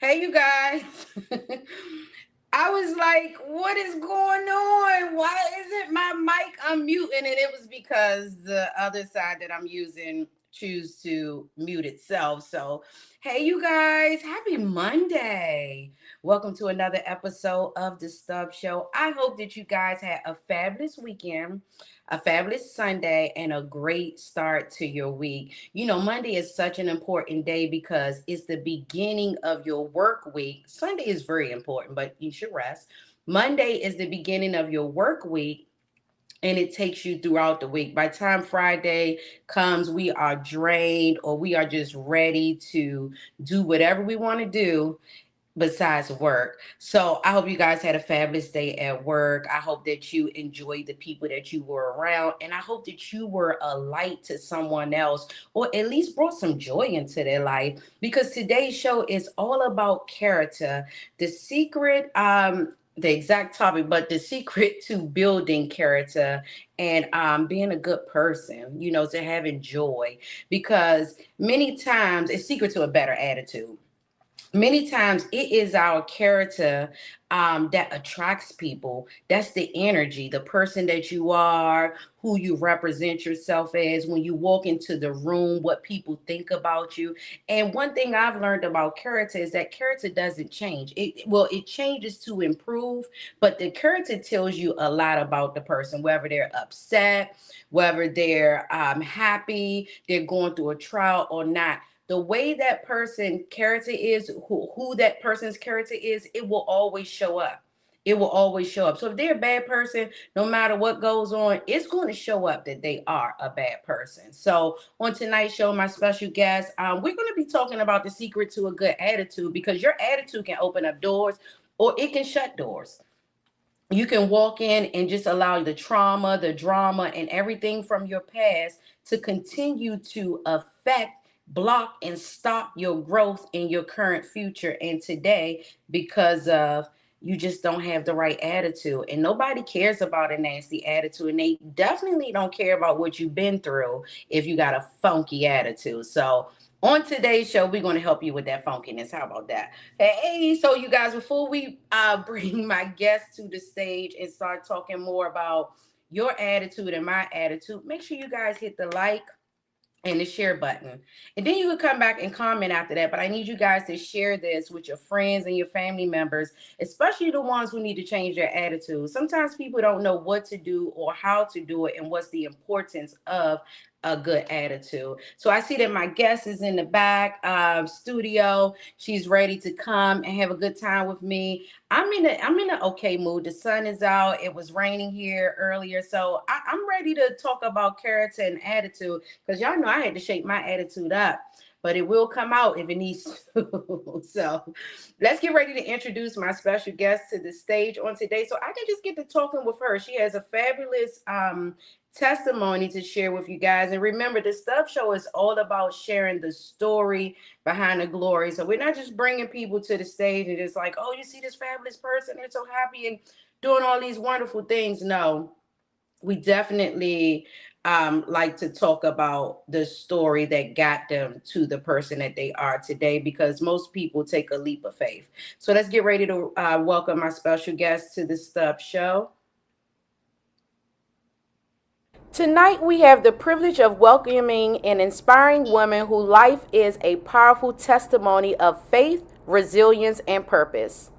Hey, you guys. I was like, what is going on? Why isn't my mic unmuting? And it was because the other side that I'm using choose to mute itself. So, hey, you guys, happy Monday. Welcome to another episode of the Stubbs Show. I hope that you guys had a fabulous weekend, a fabulous Sunday, and a great start to your week. You know, Monday is such an important day because it's the beginning of your work week. Sunday is very important, but you should rest. Monday is the beginning of your work week, and it takes you throughout the week. By the time Friday comes, we are drained or we are just ready to do whatever we want to do besides work. So I hope you guys had a fabulous day at work. I hope that you enjoyed the people that you were around. And I hope that you were a light to someone else or at least brought some joy into their life. Because today's show is all about character. The secret, the exact topic, but the secret to building character and being a good person, to having joy. Because many times it's secret to a better attitude. Many times it is our character that attracts people. That's the energy, the person that you are, who you represent yourself as when you walk into the room, what people think about you. And one thing I've learned about character is that character doesn't change. It changes to improve, but the character tells you a lot about the person, whether they're upset, whether they're happy, they're going through a trial or not. The way that person character is, who that person's character is, it will always show up. It will always show up. So if they're a bad person, no matter what goes on, it's going to show up that they are a bad person. So on tonight's show, my special guest, we're going to be talking about the secret to a good attitude, because your attitude can open up doors or it can shut doors. You can walk in and just allow the trauma, the drama, and everything from your past to continue to affect, block, and stop your growth in your current future and today, because of you just don't have the right attitude. And nobody cares about a nasty attitude, and they definitely don't care about what you've been through if you got a funky attitude. So on today's show, we're going to help you with that funkiness. How about that? Hey, so you guys, before we bring my guest to the stage and start talking more about your attitude and my attitude, make sure you guys hit the like and the share button. And then you can come back and comment after that. But I need you guys to share this with your friends and your family members, especially the ones who need to change their attitude. Sometimes people don't know what to do or how to do it and what's the importance of a good attitude. So I see that my guest is in the back studio. She's ready to come and have a good time with me. I'm in an okay mood. The sun is out. It was raining here earlier, so I'm ready to talk about character and attitude, because y'all know I had to shake my attitude up, but it will come out if it needs to. So let's get ready to introduce my special guest to the stage on today, so I can just get to talking with her. She has a fabulous testimony to share with you guys. And remember, the Stuff Show is all about sharing the story behind the glory. So we're not just bringing people to the stage and just like, oh, you see this fabulous person, they're so happy and doing all these wonderful things. No, we definitely like to talk about the story that got them to the person that they are today, because most people take a leap of faith. So let's get ready to welcome my special guest to the Stuff Show. Tonight, we have the privilege of welcoming an inspiring woman whose life is a powerful testimony of faith, resilience, and purpose.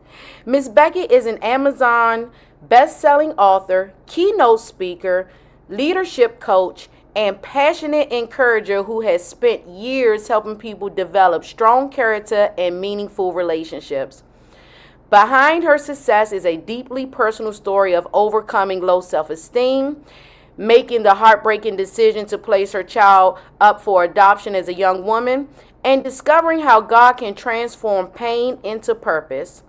Ms. Becket is an Amazon best-selling author, keynote speaker, leadership coach, and passionate encourager who has spent years helping people develop strong character and meaningful relationships. Behind her success is a deeply personal story of overcoming low self-esteem, making the heartbreaking decision to place her child up for adoption as a young woman, and discovering how God can transform pain into purpose.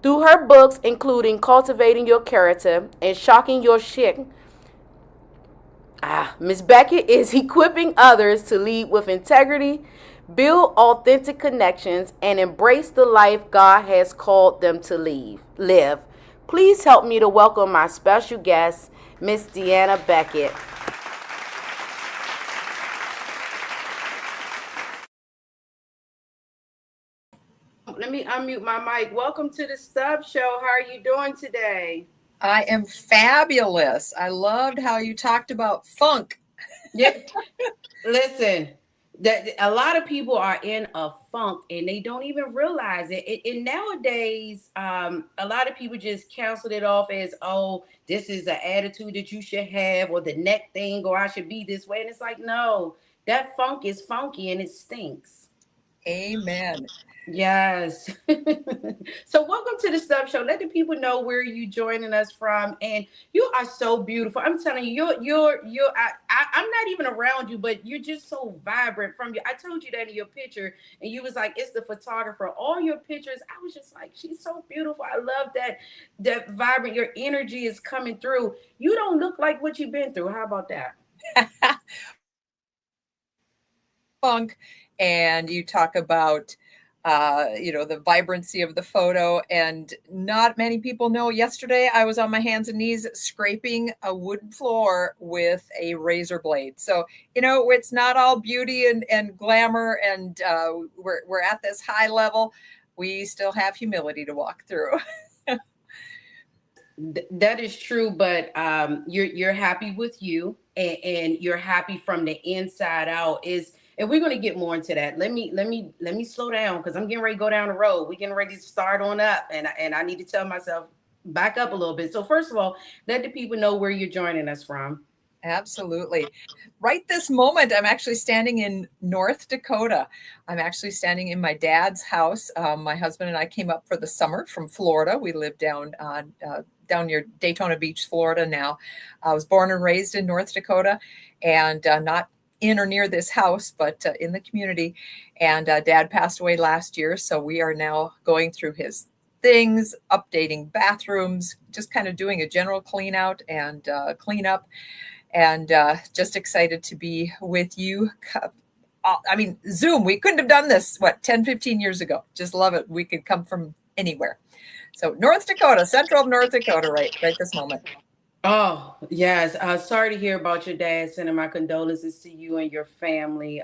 Through her books, including Cultivating Your Character and Shocking Your Shit, Ms. Becket is equipping others to lead with integrity, build authentic connections, and embrace the life God has called them to live. Please help me to welcome my special guest, Miss Deanna Becket. let me unmute my mic. Welcome to the Stubbs Show. How are you doing today? I am fabulous. I loved how you talked about funk. Yeah, listen. That a lot of people are in a funk and they don't even realize it. And nowadays, a lot of people just cancel it off as, oh, this is an attitude that you should have, or the neck thing, or I should be this way. And it's like, no, that funk is funky and it stinks. Amen. Yes. So welcome to the Stuff Show. Let the people know where you joining us from. And you are so beautiful. I'm telling you, I'm not even around you, but you're just so vibrant from you. I told you that in your picture, and you was like, it's the photographer. All your pictures, I was just like, she's so beautiful. I love that vibrant. Your energy is coming through. You don't look like what you've been through. How about that? Funk, and you talk about the vibrancy of the photo, and not many people know. Yesterday I was on my hands and knees scraping a wooden floor with a razor blade. So it's not all beauty and glamour, and we're at this high level. We still have humility to walk through. That is true, but you're happy with you, and you're happy from the inside out. And we're going to get more into that. Let me slow down, because I'm getting ready to go down the road. We're getting ready to start on up, and I need to tell myself back up a little bit. So first of all, let the people know where you're joining us from. Absolutely. Right this moment, I'm actually standing in North Dakota. I'm actually standing in my dad's house. My husband and I came up for the summer from Florida. We live down near Daytona Beach, Florida now. I was born and raised in North Dakota, and not in or near this house, but in the community. And Dad passed away last year, so we are now going through his things, updating bathrooms, just kind of doing a general clean out and clean up, and just excited to be with you. I mean, Zoom, we couldn't have done this, 10, 15 years ago. Just love it. We could come from anywhere. So North Dakota, central of North Dakota, right this moment. Oh, yes. Sorry to hear about your dad. Sending my condolences to you and your family.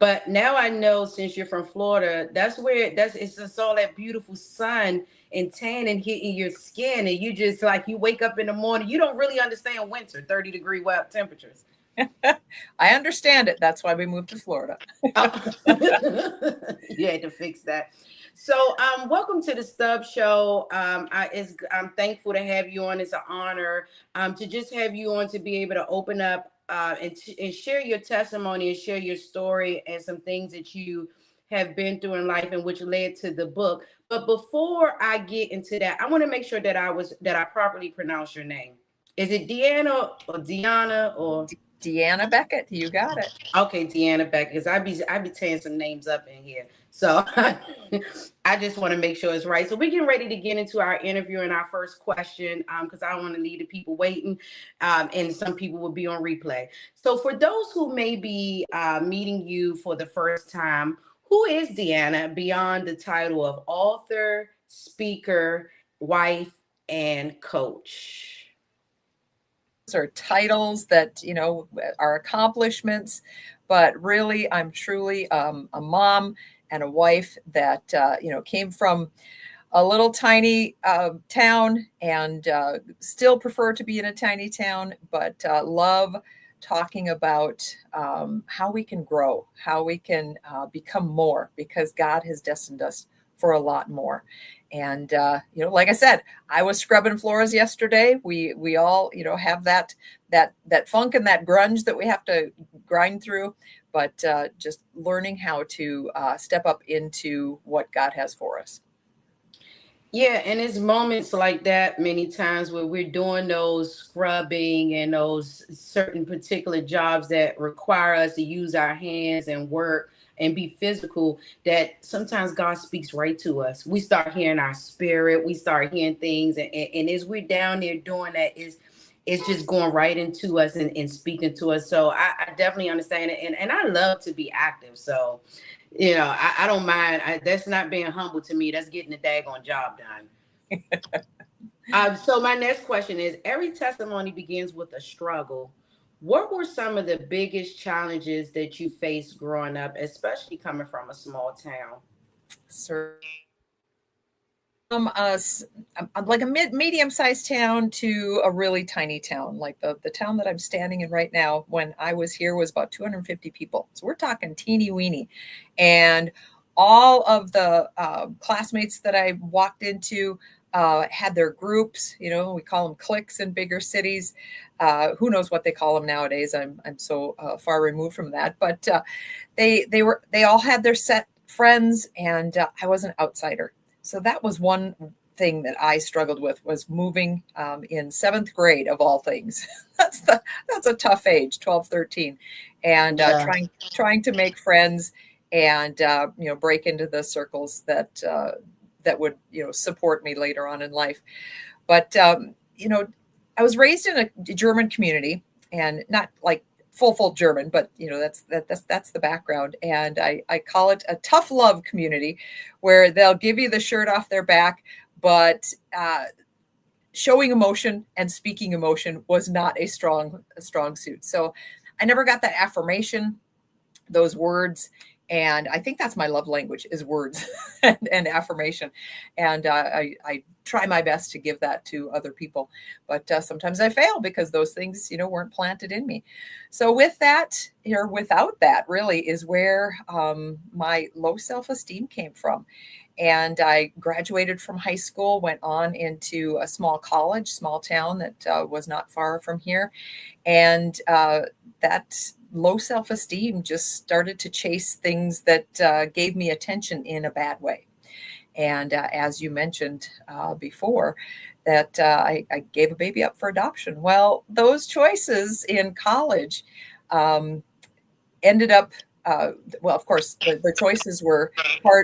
But now I know, since you're from Florida, it's just all that beautiful sun and tanning hitting your skin, and you just like, you wake up in the morning, you don't really understand winter, 30-degree wet temperatures. I understand it. That's why we moved to Florida. Oh. You had to fix that. So, welcome to the Stubbs Show. I'm thankful to have you on. It's an honor to just have you on, to be able to open up and share your testimony and share your story and some things that you have been through in life, and which led to the book. But before I get into that, I want to make sure that I properly pronounce your name. Is it Deanna or Deanna Becket? You got it. Okay, Deanna Becket, because I be tearing some names up in here. So I just want to make sure it's right. So we're getting ready to get into our interview and our first question, because I don't want to leave the people waiting, and some people will be on replay. So for those who may be meeting you for the first time, who is Deanna beyond the title of author, speaker, wife, and coach? Are titles that are accomplishments, but really I'm truly a mom and a wife that came from a little tiny town, and still prefer to be in a tiny town, but love talking about how we can grow, how we can become more, because God has destined us for a lot more. And like I said, I was scrubbing floors yesterday. We all have that funk and that grunge that we have to grind through, but just learning how to step up into what God has for us. Yeah, and it's moments like that many times where we're doing those scrubbing and those certain particular jobs that require us to use our hands and work and be physical, that sometimes God speaks right to us. We start hearing our spirit, we start hearing things, and as we're down there doing that, it's just going right into us and speaking to us. So I definitely understand it. And I love to be active. So I don't mind. That's not being humble to me. That's getting the daggone job done. So my next question is: every testimony begins with a struggle. What were some of the biggest challenges that you faced growing up, especially coming from a small town? from us like a medium-sized town to a really tiny town. Like the town that I'm standing in right now, when I was here, was about 250 people. So we're talking teeny weeny. And all of the classmates that I walked into had their groups. We call them cliques in bigger cities. Who knows what they call them nowadays? I'm so far removed from that. But they all had their set friends, and I was an outsider. So that was one thing that I struggled with, was moving in seventh grade of all things. That's a tough age, 12, 13, and Yeah. trying to make friends and break into the circles that would support me later on in life. But I was raised in a German community, and not like full German, but that's the background. And I call it a tough love community, where they'll give you the shirt off their back, but showing emotion and speaking emotion was not a strong suit. So I never got that affirmation, those words. And I think that's my love language, is words and affirmation. And I try my best to give that to other people. But sometimes I fail, because those things, weren't planted in me. So with that, or without that, really is where my low self-esteem came from. And I graduated from high school, went on into a small college, small town that was not far from here. And that low self-esteem just started to chase things that gave me attention in a bad way. And as you mentioned before, that I gave a baby up for adoption. Well, those choices in college ended up, well, of course, the choices were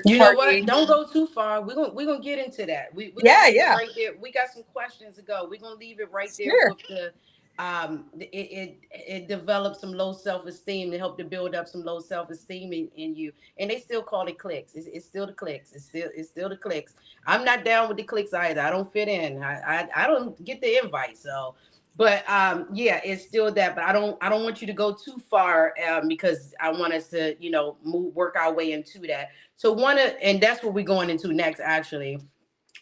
You know what? partying. Don't go too far. We're gonna get into that. We're gonna Yeah, leave it yeah, right there. We got some questions to go. We're gonna leave it right there sure. with the it develops some low self-esteem to help to build up some low self-esteem in you. And they still call it clicks. It's still the clicks. It's still the clicks. I'm not down with the clicks either. I don't fit in. I don't get the invite. So but yeah, it's still that. But I don't want you to go too far, because I want us to work our way into that. So and that's what we're going into next, actually.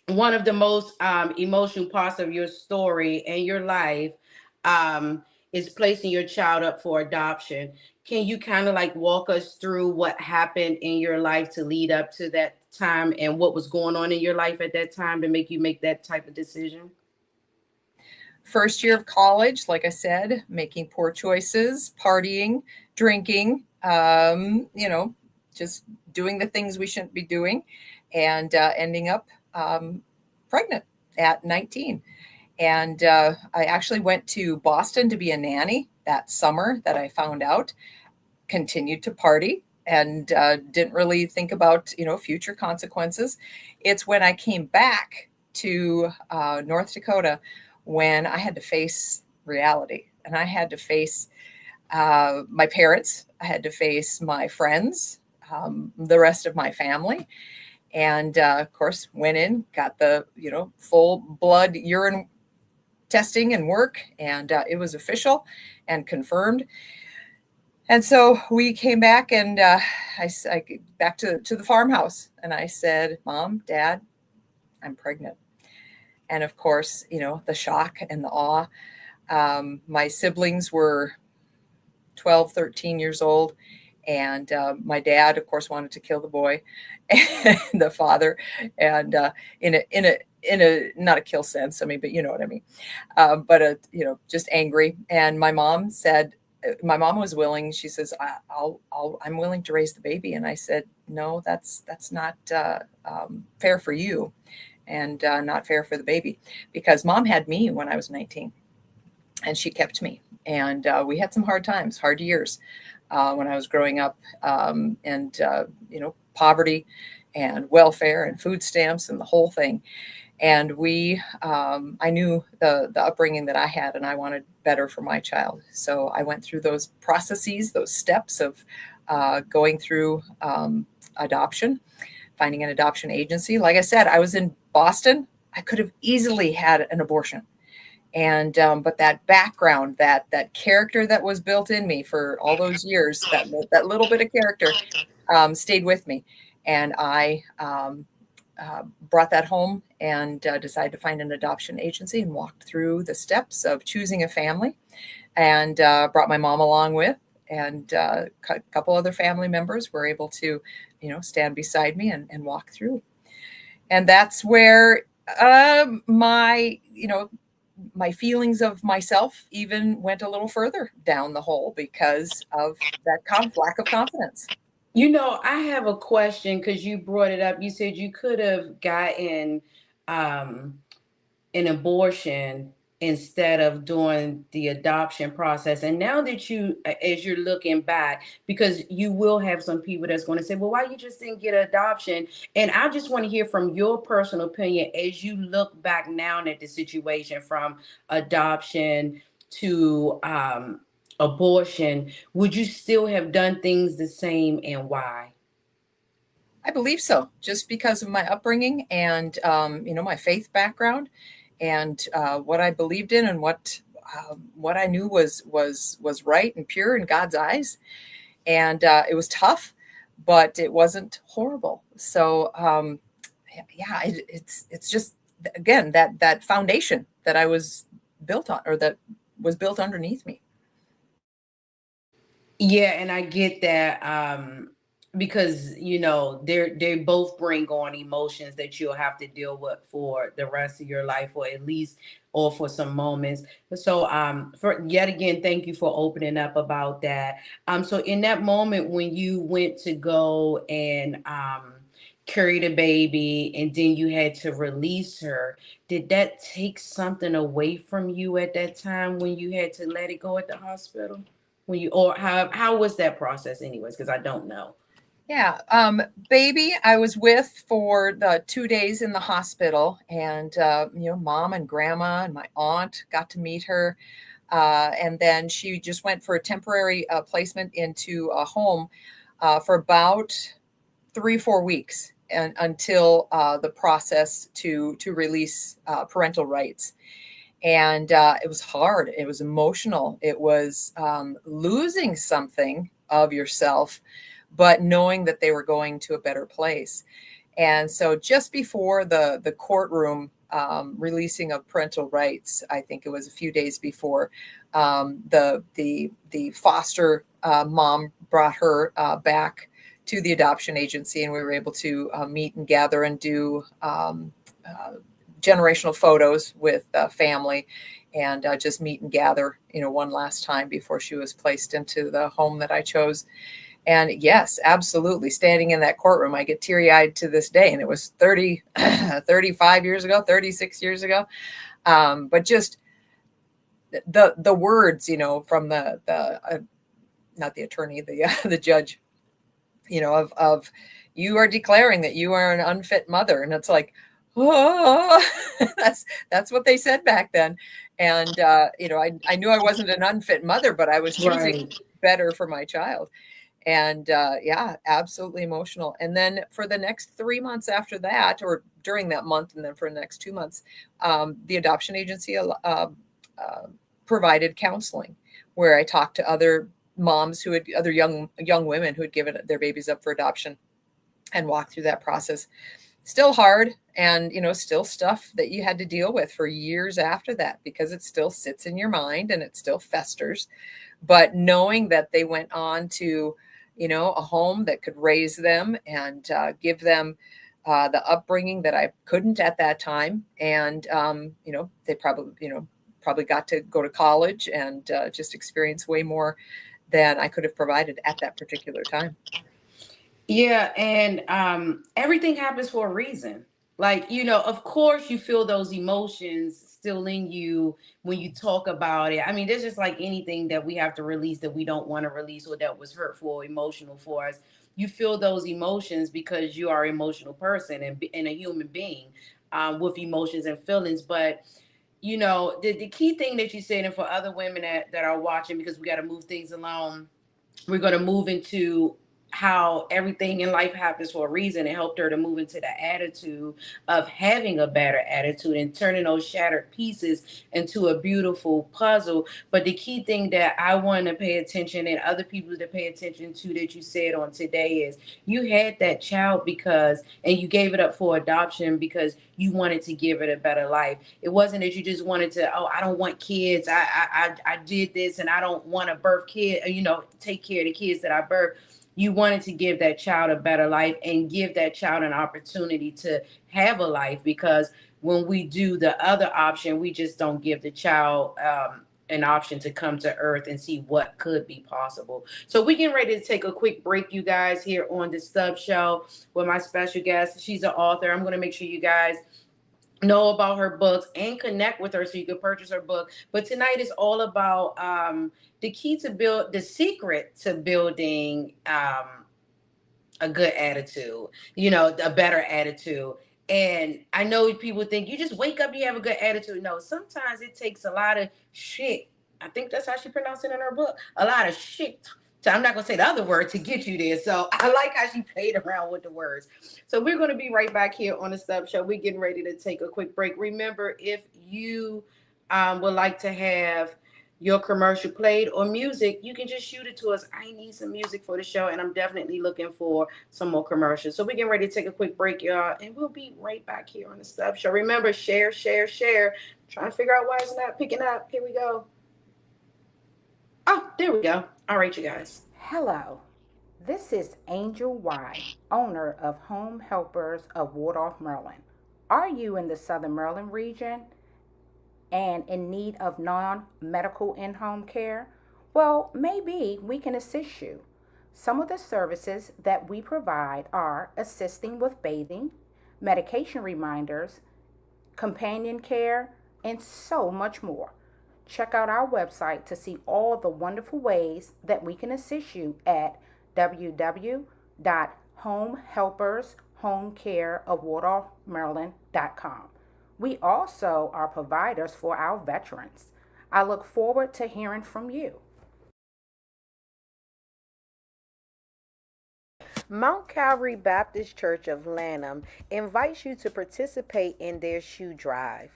One of the most emotional parts of your story and your life um, is placing your child up for adoption. Can you kind of like walk us through what happened in your life to lead up to that time, and what was going on in your life at that time to make you make that type of decision? First year of college, like I said, making poor choices, partying, drinking, just doing the things we shouldn't be doing, and ending up pregnant at 19. And I actually went to Boston to be a nanny that summer that I found out, continued to party, and didn't really think about future consequences. It's when I came back to North Dakota when I had to face reality, and I had to face my parents, I had to face my friends, the rest of my family. And of course, went in, got the full blood urine testing and work, and it was official and confirmed. And so we came back, and I back to the farmhouse, and I said, "Mom, Dad, I'm pregnant." And of course, the shock and the awe. My siblings were 12, 13 years old. And my dad, of course, wanted to kill the boy, and the father, and in a not a kill sense. I mean, but you know what I mean. But just angry. And my mom was willing. She says, I'm willing to raise the baby. And I said, no, that's not fair for you, and not fair for the baby, because Mom had me when I was 19, and she kept me. And we had some hard times, hard years when I was growing up, and poverty and welfare and food stamps and the whole thing. And I knew the upbringing that I had, and I wanted better for my child. So I went through those processes, those steps of going through adoption, finding an adoption agency. Like I said, I was in Boston. I could have easily had an abortion. And but that background, that character that was built in me for all those years, that little bit of character stayed with me. And I brought that home and decided to find an adoption agency and walked through the steps of choosing a family, and brought my mom along with, and a couple other family members were able to, stand beside me and walk through. And that's where my, my feelings of myself even went a little further down the hole because of that lack of confidence. I have a question because you brought it up. You said you could have gotten um, an abortion instead of doing the adoption process. And now that as you're looking back, because you will have some people that's going to say, well, why you just didn't get an adoption? And I just want to hear from your personal opinion as you look back now at the situation from adoption to abortion. Would you still have done things the same, and why? I believe so, just because of my upbringing and my faith background, and what I believed in, and what I knew was right and pure in God's eyes. And it was tough, but it wasn't horrible. So yeah, it's just, again, that foundation that I was built on, or that was built underneath me. Yeah, and I get that because they both bring on emotions that you'll have to deal with for the rest of your life, or at least, or for some moments. So for yet again, thank you for opening up about that. So in that moment when you went to go and carry the baby, and then you had to release her, did that take something away from you at that time when you had to let it go at the hospital? When you, or how was that process anyways, because I don't know. Yeah, baby, I was with for the 2 days in the hospital, and mom and grandma and my aunt got to meet her, and then she just went for a temporary placement into a home for about 3 4 weeks, and until the process to release parental rights. And it was hard. It was emotional. It was losing something of yourself, but knowing that they were going to a better place. And so, just before the courtroom releasing of parental rights, I think it was a few days before, the foster mom brought her back to the adoption agency, and we were able to meet and gather and do generational photos with family, and just meet and gather, one last time before she was placed into the home that I chose. And yes, absolutely. Standing in that courtroom, I get teary eyed to this day. And it was 30, 35 years ago, 36 years ago. But just the words, from the not the attorney, the judge, of you are declaring that you are an unfit mother. And it's like, oh, that's what they said back then. And, I knew I wasn't an unfit mother, but I was choosing Right. better for my child. And yeah, absolutely emotional. And then for the next 3 months after that, or during that month, and then for the next 2 months, the adoption agency provided counseling, where I talked to other moms other young women who had given their babies up for adoption, and walked through that process. Still hard, and still stuff that you had to deal with for years after that, because it still sits in your mind and it still festers. But knowing that they went on to a home that could raise them and give them the upbringing that I couldn't at that time, and they probably got to go to college and just experience way more than I could have provided at that particular time. Yeah, and everything happens for a reason. Like, of course you feel those emotions still in you when you talk about it. I mean, there's just like anything that we have to release that we don't want to release, or that was hurtful or emotional for us. You feel those emotions because you are an emotional person, and a human being with emotions and feelings. But the key thing that you said, and for other women that are watching, because we got to move things along, we're going to move into how everything in life happens for a reason. It helped her to move into the attitude of having a better attitude and turning those shattered pieces into a beautiful puzzle. But the key thing that I want to pay attention and other people to pay attention to that you said on today is you had that child because, and you gave it up for adoption because you wanted to give it a better life. It wasn't that you just wanted to, oh, I don't want kids. I did this and I don't want to birth kid, take care of the kids that I birthed. You wanted to give that child a better life and give that child an opportunity to have a life, because when we do the other option, we just don't give the child an option to come to earth and see what could be possible. So we getting ready to take a quick break, you guys, here on the Stubbs Show with my special guest. She's an author. I'm going to make sure you guys know about her books and connect with her so you can purchase her book. But tonight is all about the secret to building a good attitude, a better attitude. And I know people think you just wake up, you have a good attitude. No, sometimes it takes a lot of shit. I think that's how she pronounced it in her book. A lot of shit. So I'm not going to say the other word to get you there. So I like how she played around with the words. So we're going to be right back here on the Stubbs Show. We're getting ready to take a quick break. Remember, if you would like to have your commercial played or music, you can just shoot it to us. I need some music for the show, and I'm definitely looking for some more commercials. So we're getting ready to take a quick break, y'all, and we'll be right back here on the Stubbs Show. Remember, share, share, share. Trying to figure out why it's not picking up. Here we go. Oh, there we go. All right, you guys. Hello, this is Angel Y, owner of Home Helpers of Waldorf, Maryland. Are you in the Southern Maryland region and in need of non medical in home care? Well, maybe we can assist you. Some of the services that we provide are assisting with bathing, medication reminders, companion care, and so much more. Check out our website to see all the wonderful ways that we can assist you at www.homehelpershomecareofwaldorfmaryland.com. We also are providers for our veterans. I look forward to hearing from you. Mount Calvary Baptist Church of Lanham invites you to participate in their shoe drive.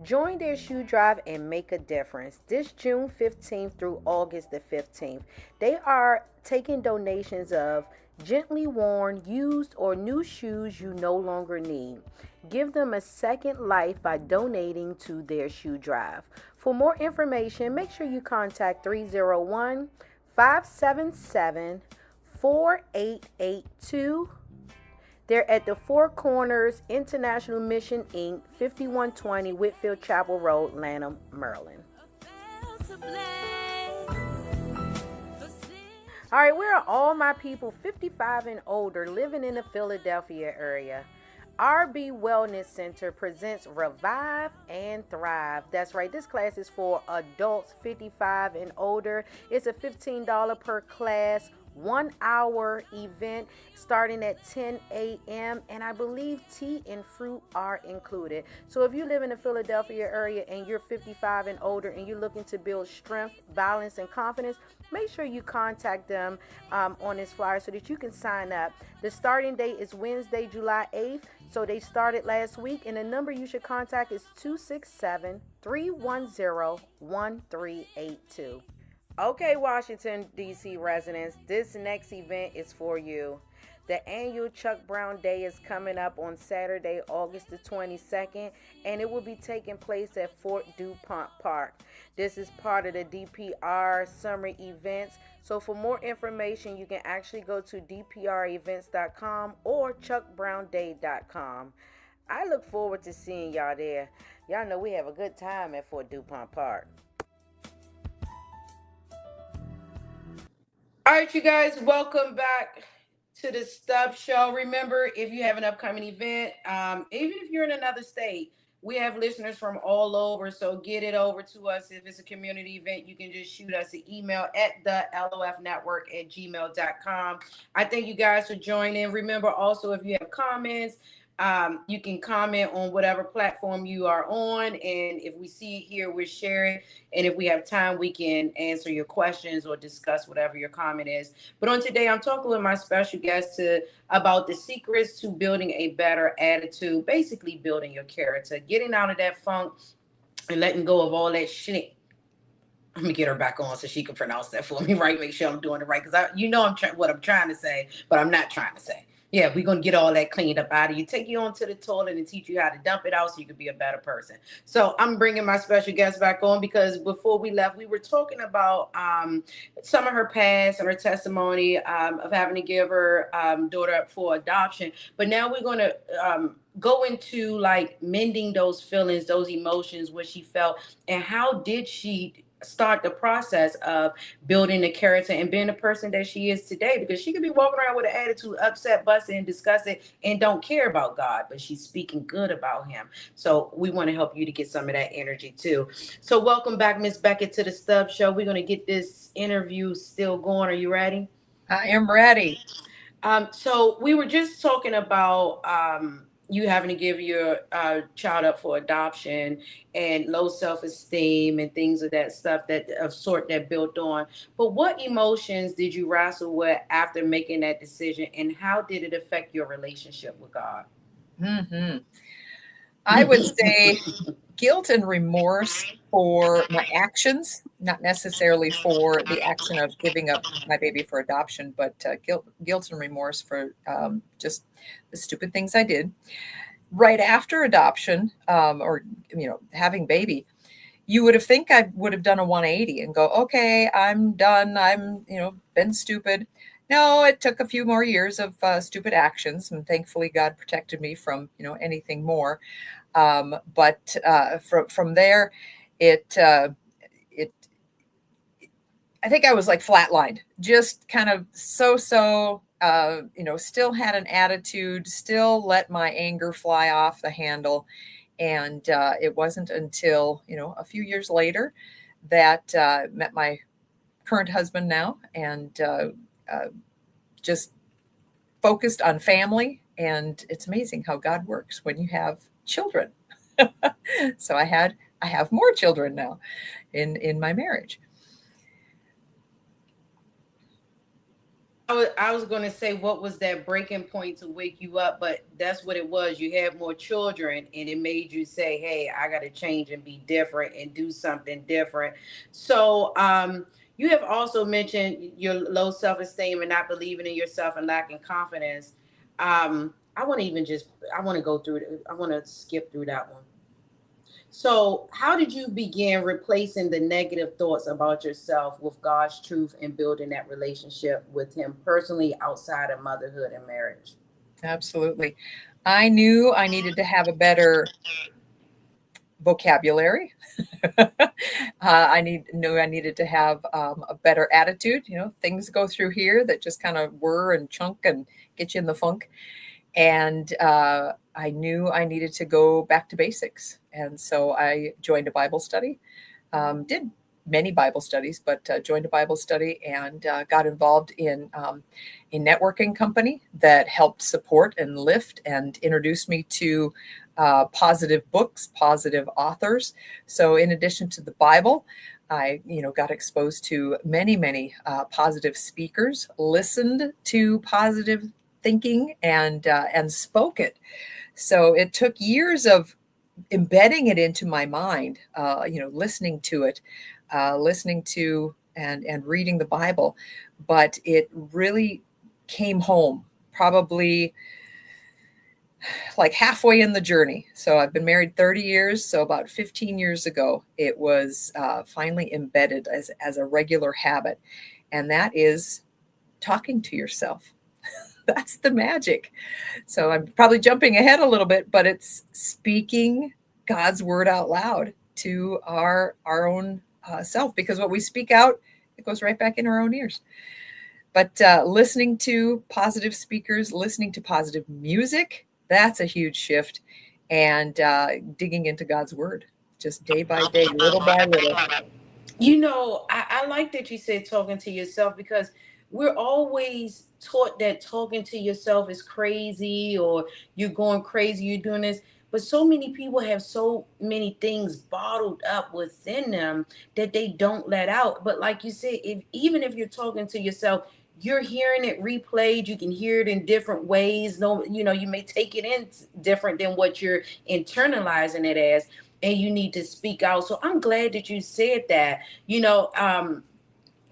Join their shoe drive and make a difference this June 15th through August the 15th. They are taking donations of gently worn, used, or new shoes you no longer need. Give them a second life by donating to their shoe drive. For more information, make sure you contact 301 577 4882. They're at the Four Corners International Mission Inc., 5120 Whitfield Chapel Road, Lanham, Maryland. All right, where are all my people 55 and older living in the Philadelphia area? RB Wellness Center presents Revive and Thrive. That's right, this class is for adults 55 and older. It's a $15 per class, 1 hour event starting at 10 a.m. and I believe tea and fruit are included. So if you live in the Philadelphia area and you're 55 and older and you're looking to build strength, balance, and confidence, make sure you contact them on this flyer so that you can sign up. The starting date is Wednesday, July 8th. So they started last week, and the number you should contact is 267-310-1382. Okay, Washington, D.C. residents, this next event is for you. The annual Chuck Brown Day is coming up on Saturday, August the 22nd, and it will be taking place at Fort DuPont Park. This is part of the DPR summer events. So for more information, you can actually go to dprevents.com or chuckbrownday.com. I look forward to seeing y'all there. Y'all know we have a good time at Fort DuPont Park. All right, you guys, welcome back to the Stubbs Show. Remember, if you have an upcoming event, even if you're in another state, we have listeners from all over, so get it over to us. If it's a community event, you can just shoot us an email at the lofnetwork@gmail.com. I thank you guys for joining. Remember, also, if you have comments, You can comment on whatever platform you are on, and if we see it here, we'll share it. And if we have time, we can answer your questions or discuss whatever your comment is. But on today, I'm talking with my special guest about the secrets to building a better attitude, basically building your character, getting out of that funk, and letting go of all that shit. Let me get her back on so she can pronounce that for me, right? Make sure I'm doing it right, because what I'm trying to say, but I'm not trying to say. Yeah, we're gonna get all that cleaned up out of you, take you onto the toilet, and teach you how to dump it out so you can be a better person. So I'm bringing my special guest back on because before we left, we were talking about some of her past and her testimony of having to give her daughter up for adoption. But now we're gonna go into like mending those feelings, those emotions, what she felt, and how did she start the process of building the character and being the person that she is today, because she could be walking around with an attitude, upset, busted, and disgusted, and don't care about God, but she's speaking good about him. So we want to help you to get some of that energy too. So welcome back, Miss Beckett, to the Stubbs Show. We're going to get this interview still going. Are you ready? I am ready. So we were just talking about you having to give your child up for adoption and low self-esteem and things of that stuff that built on. But what emotions did you wrestle with after making that decision, and how did it affect your relationship with God? Mm-hmm. I would say guilt and remorse for my actions, not necessarily for the action of giving up my baby for adoption, but guilt and remorse for just the stupid things I did right after adoption, or having baby. You would have think I would have done a 180 and go, okay, I'm done. I'm been stupid. No, it took a few more years of stupid actions, and thankfully God protected me from anything more. But from there, it I think I was like flatlined, just kind of so. Still had an attitude, still let my anger fly off the handle, and it wasn't until a few years later that met my current husband now, and just focused on family. And it's amazing how God works when you have children. So I have more children now in my marriage. I was going to say, what was that breaking point to wake you up? But that's what it was. You had more children, and it made you say, hey, I got to change and be different and do something different. So you have also mentioned your low self-esteem and not believing in yourself and lacking confidence. I want to go through it. I want to skip through that one. So, how did you begin replacing the negative thoughts about yourself with God's truth and building that relationship with Him personally outside of motherhood and marriage? Absolutely. I knew I needed to have a better vocabulary. I needed to have a better attitude. Things go through here that just kind of whir and chunk and get you in the funk. And I knew I needed to go back to basics. And so I joined a Bible study, did many Bible studies, but joined a Bible study and got involved in a networking company that helped support and lift and introduce me to positive books, positive authors. So in addition to the Bible, I got exposed to many positive speakers, listened to positive thinking, and spoke it. So it took years of embedding it into my mind, listening to it, listening to and reading the Bible. But it really came home probably like halfway in the journey. So I've been married 30 years. So about 15 years ago, it was finally embedded as a regular habit. And that is talking to yourself. That's the magic. So I'm probably jumping ahead a little bit, but it's speaking God's word out loud to our own self, because what we speak out, it goes right back in our own ears. But listening to positive speakers, listening to positive music, that's a huge shift. And digging into God's word, just day by day, little by little. I like that you said talking to yourself, because we're always taught that talking to yourself is crazy, or you're going crazy, you're doing this. But so many people have so many things bottled up within them that they don't let out. But like you said, if even if you're talking to yourself, you're hearing it replayed, you can hear it in different ways. No, you may take it in different than what you're internalizing it as, and you need to speak out. So I'm glad that you said that.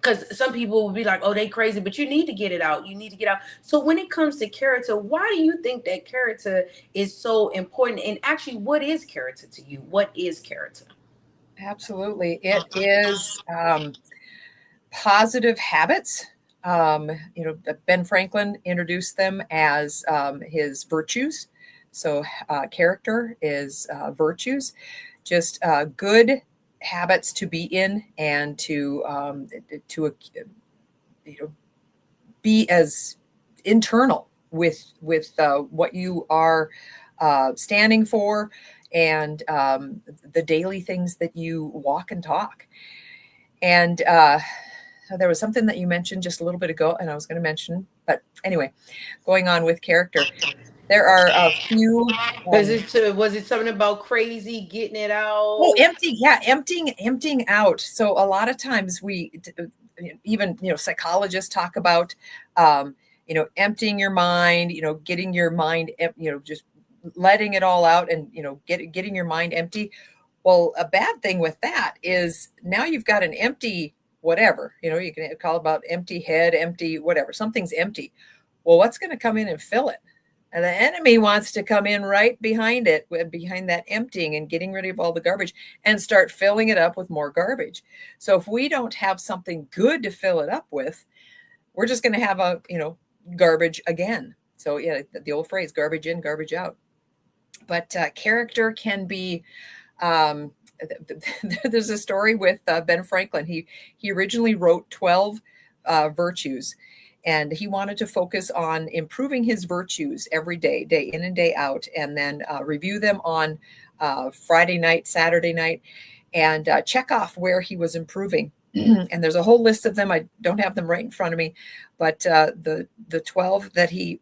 Because some people will be like, oh, they crazy, but you need to get it out. You need to get out. So when it comes to character, why do you think that character is so important? And actually, what is character to you? What is character? Absolutely. It is positive habits. Ben Franklin introduced them as his virtues. So, character is virtues, just good habits to be in, and to be as internal with what you are standing for, and the daily things that you walk and talk. And there was something that you mentioned just a little bit ago, and I was going to mention, but anyway, going on with character, there are a few. Was it something about crazy getting it Oh, out? empty, yeah, emptying out. So a lot of times even psychologists talk about emptying your mind, getting your mind, just letting it all out, and getting your mind empty. Well, a bad thing with that is now you've got an empty whatever. You can call it about empty head, empty whatever. Something's empty. Well, what's going to come in and fill it? And the enemy wants to come in right behind it, behind that emptying and getting rid of all the garbage, and start filling it up with more garbage. So if we don't have something good to fill it up with, we're just going to have garbage again. So yeah, the old phrase, garbage in, garbage out. But character can be, um, there's a story with Ben Franklin. He originally wrote 12 virtues, and he wanted to focus on improving his virtues every day, day in and day out, and then review them on Friday night, Saturday night, and check off where he was improving. And there's a whole list of them. I don't have them right in front of me, but the 12 that he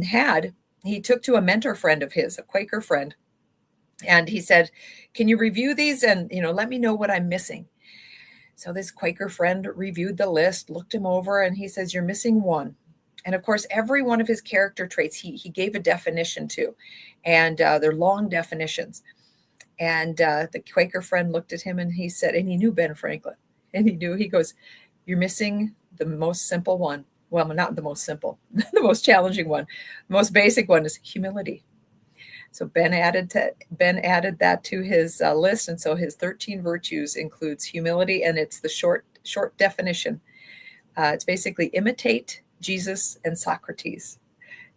had, he took to a mentor friend of his, a Quaker friend, and he said, "Can you review these and let me know what I'm missing?" So this Quaker friend reviewed the list, looked him over, and he says, "You're missing one." And of course, every one of his character traits, he gave a definition to, and they're long definitions. And the Quaker friend looked at him and he said, and he knew Ben Franklin, and he goes, "You're missing the most simple one." Well, not the most simple, the most challenging one. The most basic one is humility. So Ben added that to his list, and so his 13 virtues includes humility, and it's the short definition. It's basically imitate Jesus and Socrates.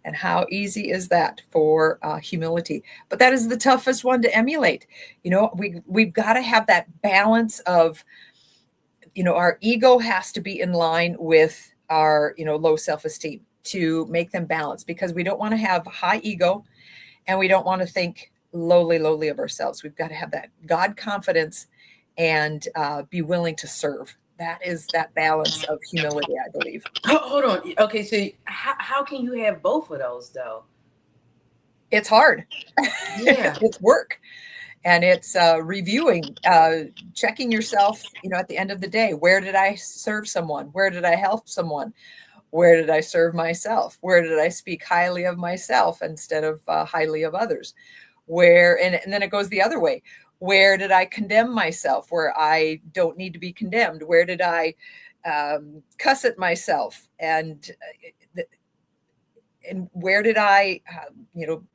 And how easy is that for humility? But that is the toughest one to emulate. We've got to have that balance of, our ego has to be in line with our, low self-esteem to make them balance, because we don't want to have high ego and we don't want to think lowly of ourselves. We've got to have that God confidence and be willing to serve. That is that balance of humility, I believe. Hold on. Okay, so how can you have both of those though? It's hard. Yeah. It's work. And it's reviewing, checking yourself, at the end of the day. Where did I serve someone? Where did I help someone? Where did I serve myself? Where did I speak highly of myself instead of highly of others? And then it goes the other way. Where did I condemn myself where I don't need to be condemned? Where did I cuss at myself? And where did I,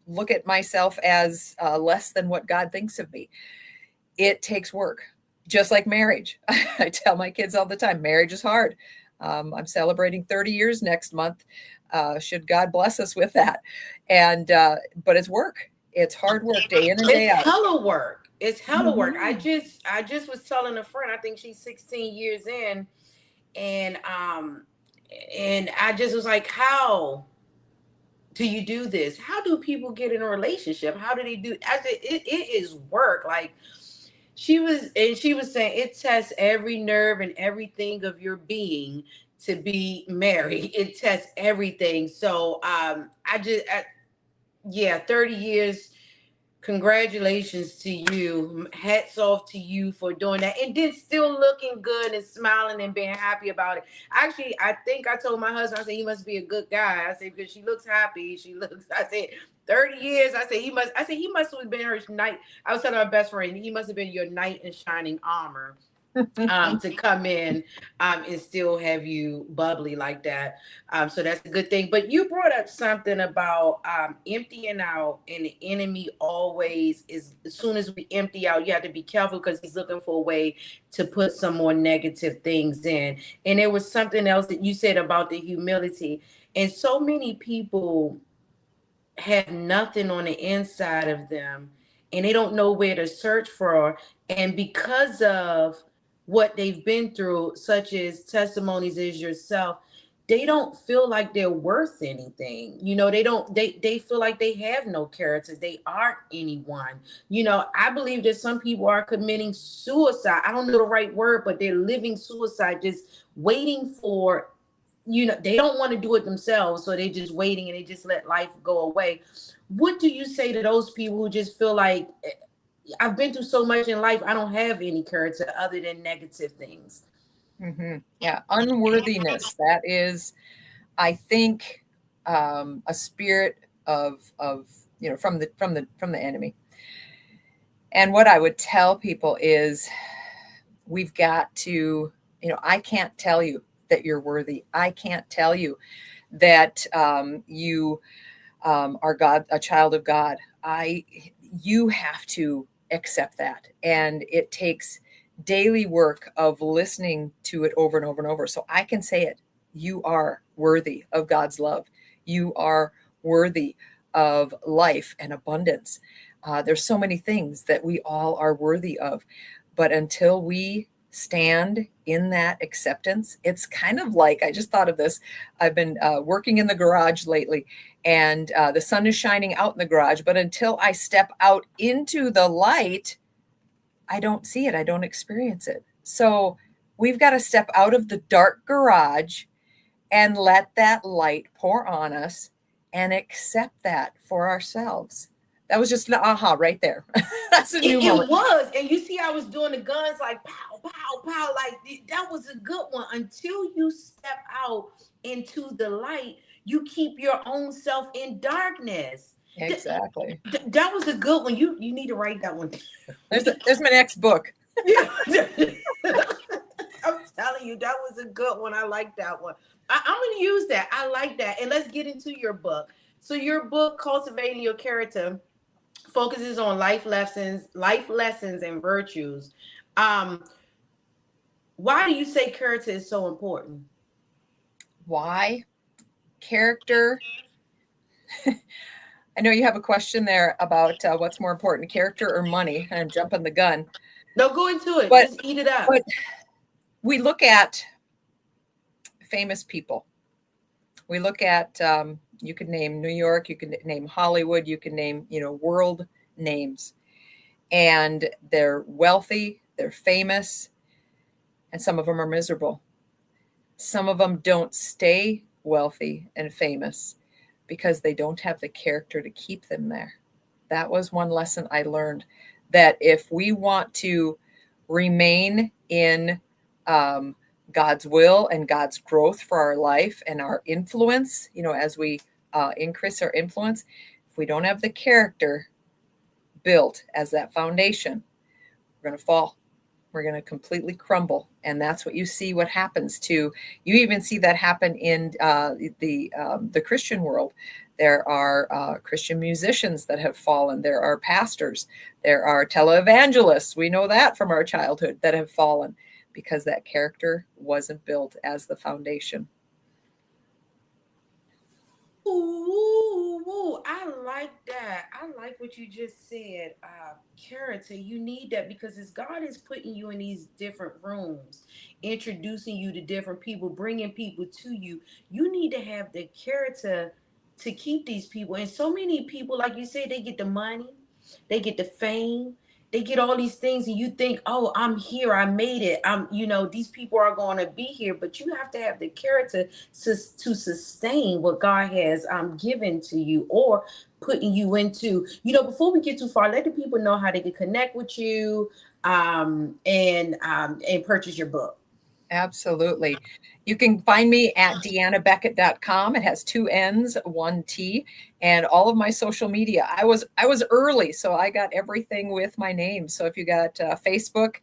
look at myself as less than what God thinks of me? It takes work, just like marriage. I tell my kids all the time, marriage is hard. I'm celebrating 30 years next month. Should God bless us with that. And, but it's work. It's hard work day in and day out. It's hella work. It's hella work. I Mhm. just was telling a friend, I think she's 16 years in, and I just was like, how do you do this? How do people get in a relationship? How do they do? I said, it is work. Like she was saying, it tests every nerve and everything of your being to be married. It tests everything. So yeah, 30 years. Congratulations to you. Hats off to you for doing that. And then still looking good and smiling and being happy about it. Actually, I think I told my husband, I said, he must be a good guy. I said, because she looks happy. I said, 30 years. I said, he must have been her knight. I was telling my best friend, he must have been your knight in shining armor to come in and still have you bubbly like that. So that's a good thing. But you brought up something about emptying out, and the enemy always is, as soon as we empty out, you have to be careful because he's looking for a way to put some more negative things in. And there was something else that you said about the humility. And so many people have nothing on the inside of them and they don't know where to search for. And because of what they've been through, such as testimonies as yourself, they don't feel like they're worth anything. They feel like they have no character. They aren't anyone. I believe that some people are committing suicide. I don't know the right word, but they're living suicide, just waiting for, they don't want to do it themselves, so they're just waiting and they just let life go away. What do you say to those people who just feel like, I've been through so much in life, I don't have any character other than negative things? Yeah, unworthiness. That is, I think, a spirit of from the enemy. And what I would tell people is, we've got to, I can't tell you that you're worthy. I can't tell you that you are a child of God. You have to accept that, and it takes daily work of listening to it over and over and over. So I can say it: you are worthy of God's love. You are worthy of life and abundance. There's so many things that we all are worthy of, but until we stand in that acceptance, it's kind of like, I just thought of this. I've been working in the garage lately, and the sun is shining out in the garage, but until I step out into the light, I don't see it. I don't experience it. So we've got to step out of the dark garage and let that light pour on us and accept that for ourselves. That was just an aha right there. That's a new moment. It was. And you see, I was doing the guns like pow, pow, pow. Like that was a good one. Until you step out into the light, you keep your own self in darkness. Exactly. That was a good one. You need to write that one. There's my next book. I'm telling you, that was a good one. I like that one. I'm going to use that. I like that. And let's get into your book. So your book, Cultivating Your Character, focuses on life lessons and virtues. Um, why do you say character is so important? Why? Character. I know you have a question there about what's more important, character or money. I'm jumping the gun. No, go into it. But, just eat it up. But we look at famous people. We look at, you could name New York, you could name Hollywood, you can name, world names. And they're wealthy, they're famous, and some of them are miserable. Some of them don't stay wealthy and famous because they don't have the character to keep them there. That was one lesson I learned, that if we want to remain in God's will and God's growth for our life and our influence, as we increase our influence, if we don't have the character built as that foundation, we're going to fall. We're going to completely crumble. And that's what you see what happens to, you even see that happen in the Christian world. There are Christian musicians that have fallen. There are pastors. There are televangelists. We know that from our childhood, that have fallen because that character wasn't built as the foundation. Ooh, I like that. I like what you just said. Character, you need that because as God is putting you in these different rooms, introducing you to different people, bringing people to you, you need to have the character to keep these people. And so many people, like you said, they get the money, they get the fame, they get all these things and you think, oh, I'm here, I made it, these people are going to be here, but you have to have the character to sustain what God has given to you or putting you into. Before we get too far, let the people know how they can connect with you and purchase your book. Absolutely. You can find me at deannabecket.com. It has 2 N's, 1 T, and all of my social media. I was early, so I got everything with my name. So if you got Facebook,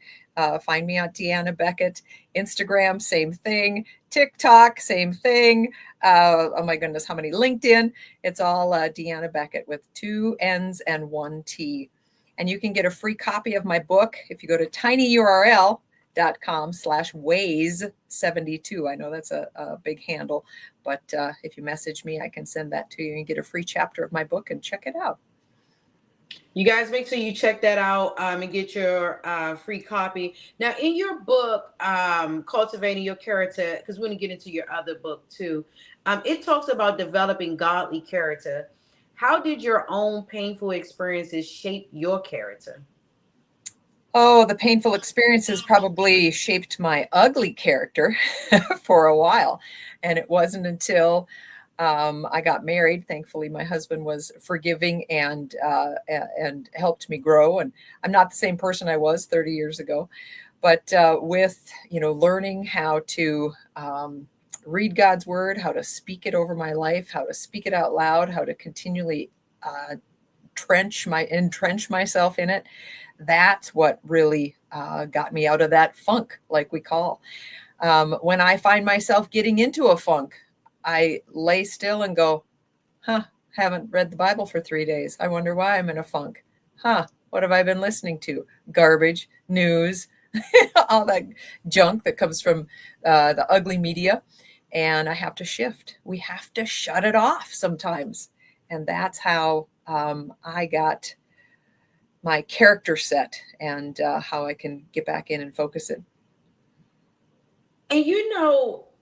find me at Deanna Becket. Instagram, same thing. TikTok, same thing. Oh my goodness, how many? LinkedIn. It's all Deanna Becket with 2 N's and 1 T. And you can get a free copy of my book if you go to tinyurl.com/ways72. I know that's a big handle, but if you message me, I can send that to you and get a free chapter of my book and check it out. You guys make sure you check that out and get your free copy. Now, in your book, Cultivating Your Character, because we're going to get into your other book too, it talks about developing godly character. How did your own painful experiences shape your character? Oh, the painful experiences probably shaped my ugly character for a while. And it wasn't until I got married. Thankfully, my husband was forgiving and helped me grow. And I'm not the same person I was 30 years ago. But with, learning how to read God's word, how to speak it over my life, how to speak it out loud, how to continually entrench myself in it. That's what really got me out of that funk, like we call. When I find myself getting into a funk, I lay still and go, haven't read the Bible for 3 days. I wonder why I'm in a funk. What have I been listening to? Garbage, news, all that junk that comes from the ugly media. And I have to shift. We have to shut it off sometimes. And that's how I got my character set and how I can get back in and focus it. And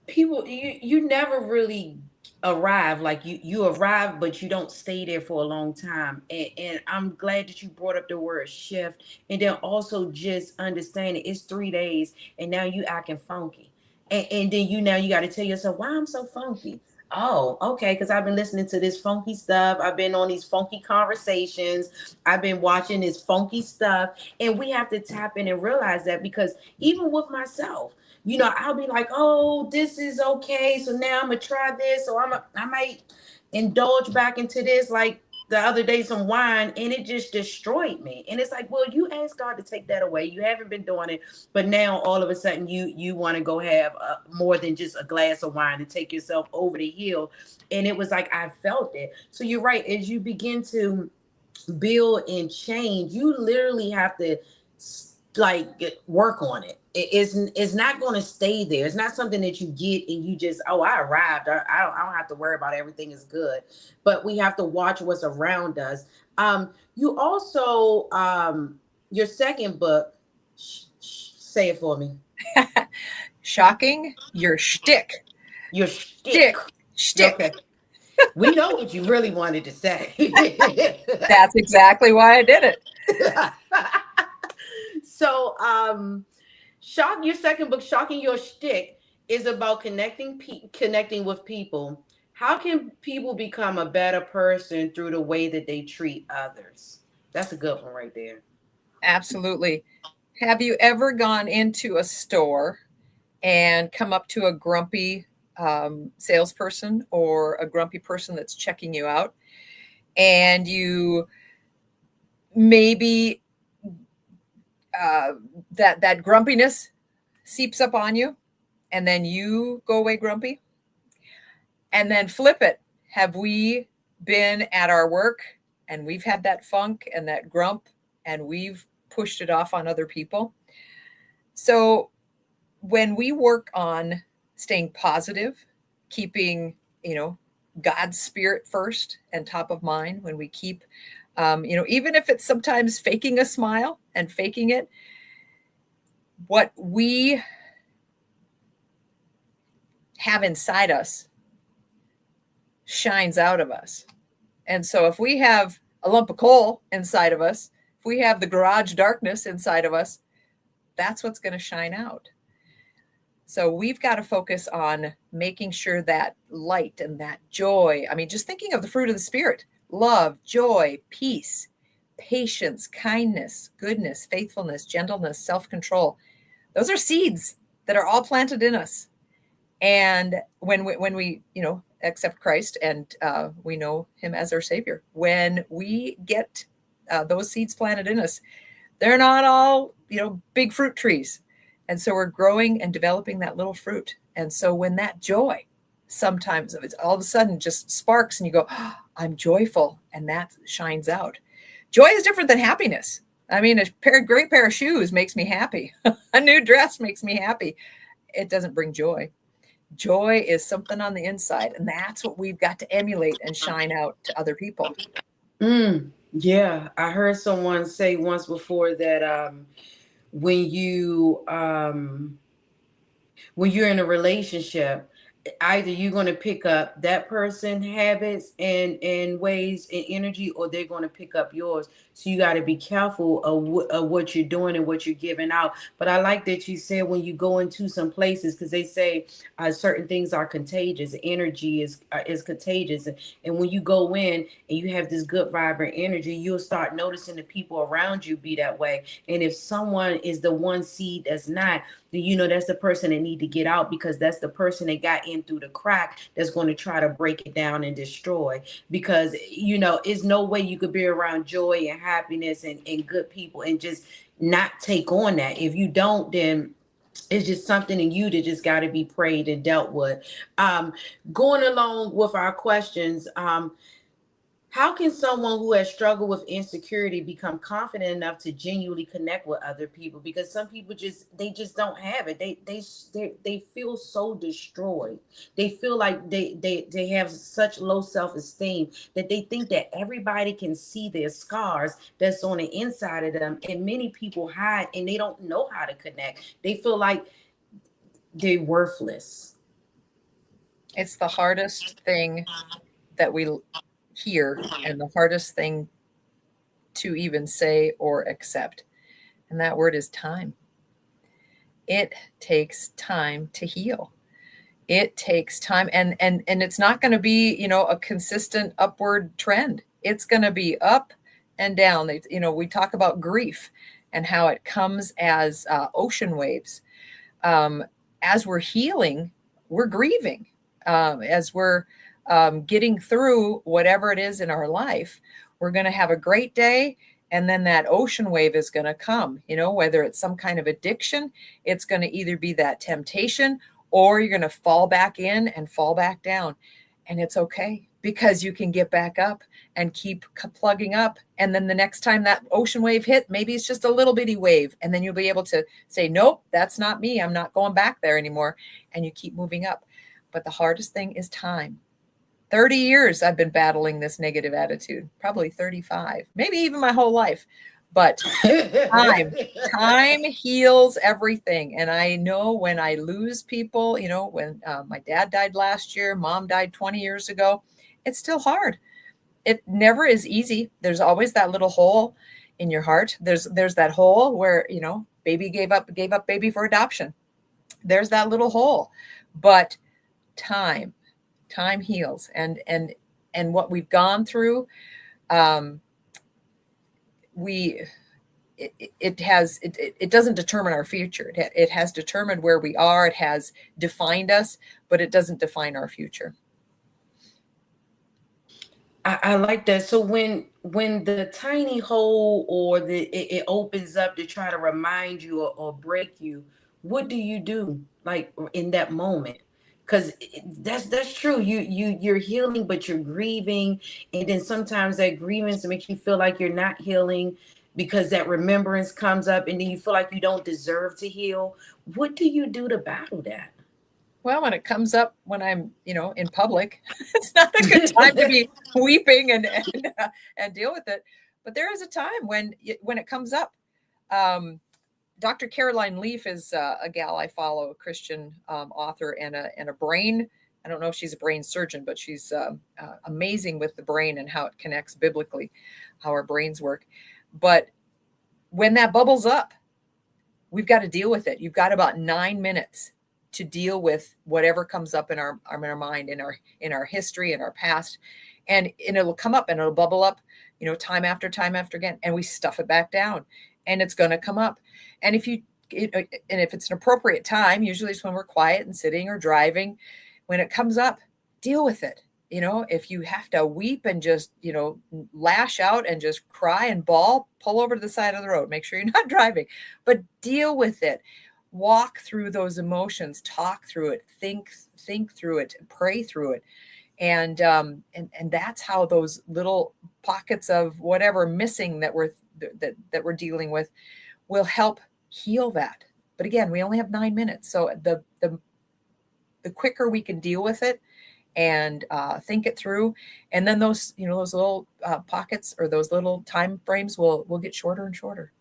people, you never really arrive. Like you arrive, but you don't stay there for a long time. And I'm glad that you brought up the word shift. And then also just understanding it's 3 days and now you acting funky. And then you got to tell yourself, why I'm so funky. Oh, okay, because I've been listening to this funky stuff. I've been on these funky conversations. I've been watching this funky stuff. And we have to tap in and realize that, because even with myself, I'll be like, oh, this is okay. So now I'm going to try this. So I might indulge back into this. Like the other day, some wine, and it just destroyed me. And it's like, well, you asked God to take that away. You haven't been doing it. But now all of a sudden you want to go have more than just a glass of wine and take yourself over the hill. And it was like, I felt it. So you're right. As you begin to build and change, you literally have to work on it. It's not going to stay there. It's not something that you get and you just, oh, I arrived. I don't have to worry about everything is good. But we have to watch what's around us. You also, your second book, say it for me. Shocking your shtick. Your shtick. Okay. We know what you really wanted to say. That's exactly why I did it. So, your second book, Shocking Your Shtick, is about connecting with people. How can people become a better person through the way that they treat others? That's a good one right there. Absolutely. Have you ever gone into a store and come up to a grumpy salesperson or a grumpy person that's checking you out, and you maybe that grumpiness seeps up on you, and then you go away grumpy? And then flip it. Have we been at our work and we've had that funk and that grump and we've pushed it off on other people? So when we work on staying positive, keeping, God's spirit first and top of mind, when we keep, even if it's sometimes faking a smile and faking it, what we have inside us shines out of us. And so if we have a lump of coal inside of us if we have the garage darkness inside of us, that's what's going to shine out. So we've got to focus on making sure that light and that joy, I mean, just thinking of the fruit of the Spirit, love, joy, peace, patience, kindness, goodness, faithfulness, gentleness, self-control. Those are seeds that are all planted in us. And when we accept Christ and we know him as our Savior, when we get those seeds planted in us, they're not all, big fruit trees. And so we're growing and developing that little fruit. And so when that joy sometimes it's all of a sudden just sparks and you go, oh, I'm joyful, and that shines out. Joy is different than happiness. I mean, a great pair of shoes makes me happy. A new dress makes me happy. It doesn't bring joy. Joy is something on the inside, and that's what we've got to emulate and shine out to other people. Yeah, I heard someone say once before that when you're in a relationship, either you're going to pick up that person's habits and ways and energy, or they're going to pick up yours. So you got to be careful of what you're doing and what you're giving out. But I like that you said when you go into some places, because they say certain things are contagious. Energy is contagious, and when you go in and you have this good vibrant energy, you'll start noticing the people around you be that way. And if someone is the one seed that's not, then that's the person that need to get out, because that's the person that got in through the crack that's going to try to break it down and destroy. Because it's no way you could be around joy and happiness and good people and just not take on that. If you don't, then it's just something in you that just got to be prayed and dealt with. Going along with our questions, how can someone who has struggled with insecurity become confident enough to genuinely connect with other people? Because some people just don't have it. They feel so destroyed. They feel like they have such low self-esteem that they think that everybody can see their scars that's on the inside of them. And many people hide and they don't know how to connect. They feel like they're worthless. It's the hardest thing that we hear and the hardest thing to even say or accept. And that word is time. It takes time to heal. It takes time, and it's not going to be, a consistent upward trend. It's going to be up and down. We talk about grief and how it comes as ocean waves. As we're healing, we're grieving. As we're getting through whatever it is in our life, we're going to have a great day. And then that ocean wave is going to come, whether it's some kind of addiction, it's going to either be that temptation, or you're going to fall back in and fall back down. And it's okay, because you can get back up and keep plugging up. And then the next time that ocean wave hit, maybe it's just a little bitty wave. And then you'll be able to say, nope, that's not me. I'm not going back there anymore. And you keep moving up. But the hardest thing is time. 30 years I've been battling this negative attitude, probably 35, maybe even my whole life. But time heals everything. And I know when I lose people, when my dad died last year, mom died 20 years ago, it's still hard. It never is easy. There's always that little hole in your heart. There's that hole where, baby gave up baby for adoption. There's that little hole. But time heals, and what we've gone through, it doesn't determine our future. It has determined where we are. It has defined us, but it doesn't define our future. I like that. So when the tiny hole or it opens up to try to remind you or break you, what do you do like in that moment? Because that's true. You're healing, but you're grieving, and then sometimes that grievance makes you feel like you're not healing because that remembrance comes up, and then you feel like you don't deserve to heal. What do you do to battle that? Well, when it comes up, when I'm, in public, it's not a good time to be weeping and deal with it. But there is a time when it comes up. Dr. Caroline Leaf is a gal I follow, a Christian author and a brain. I don't know if she's a brain surgeon, but she's amazing with the brain and how it connects biblically, how our brains work. But when that bubbles up, we've got to deal with it. You've got about 9 minutes to deal with whatever comes up in our mind, in our history, in our past, and it'll come up and it'll bubble up, time after time after again, and we stuff it back down, and it's going to come up. And if it's an appropriate time, usually it's when we're quiet and sitting or driving, when it comes up, deal with it. If you have to weep and just, lash out and just cry and bawl, pull over to the side of the road. Make sure you're not driving, but deal with it. Walk through those emotions, talk through it, think through it, pray through it. And that's how those little pockets of whatever missing that we're dealing with will help heal that. But again, we only have 9 minutes. So the quicker we can deal with it and think it through, and then those little pockets or those little time frames will get shorter and shorter.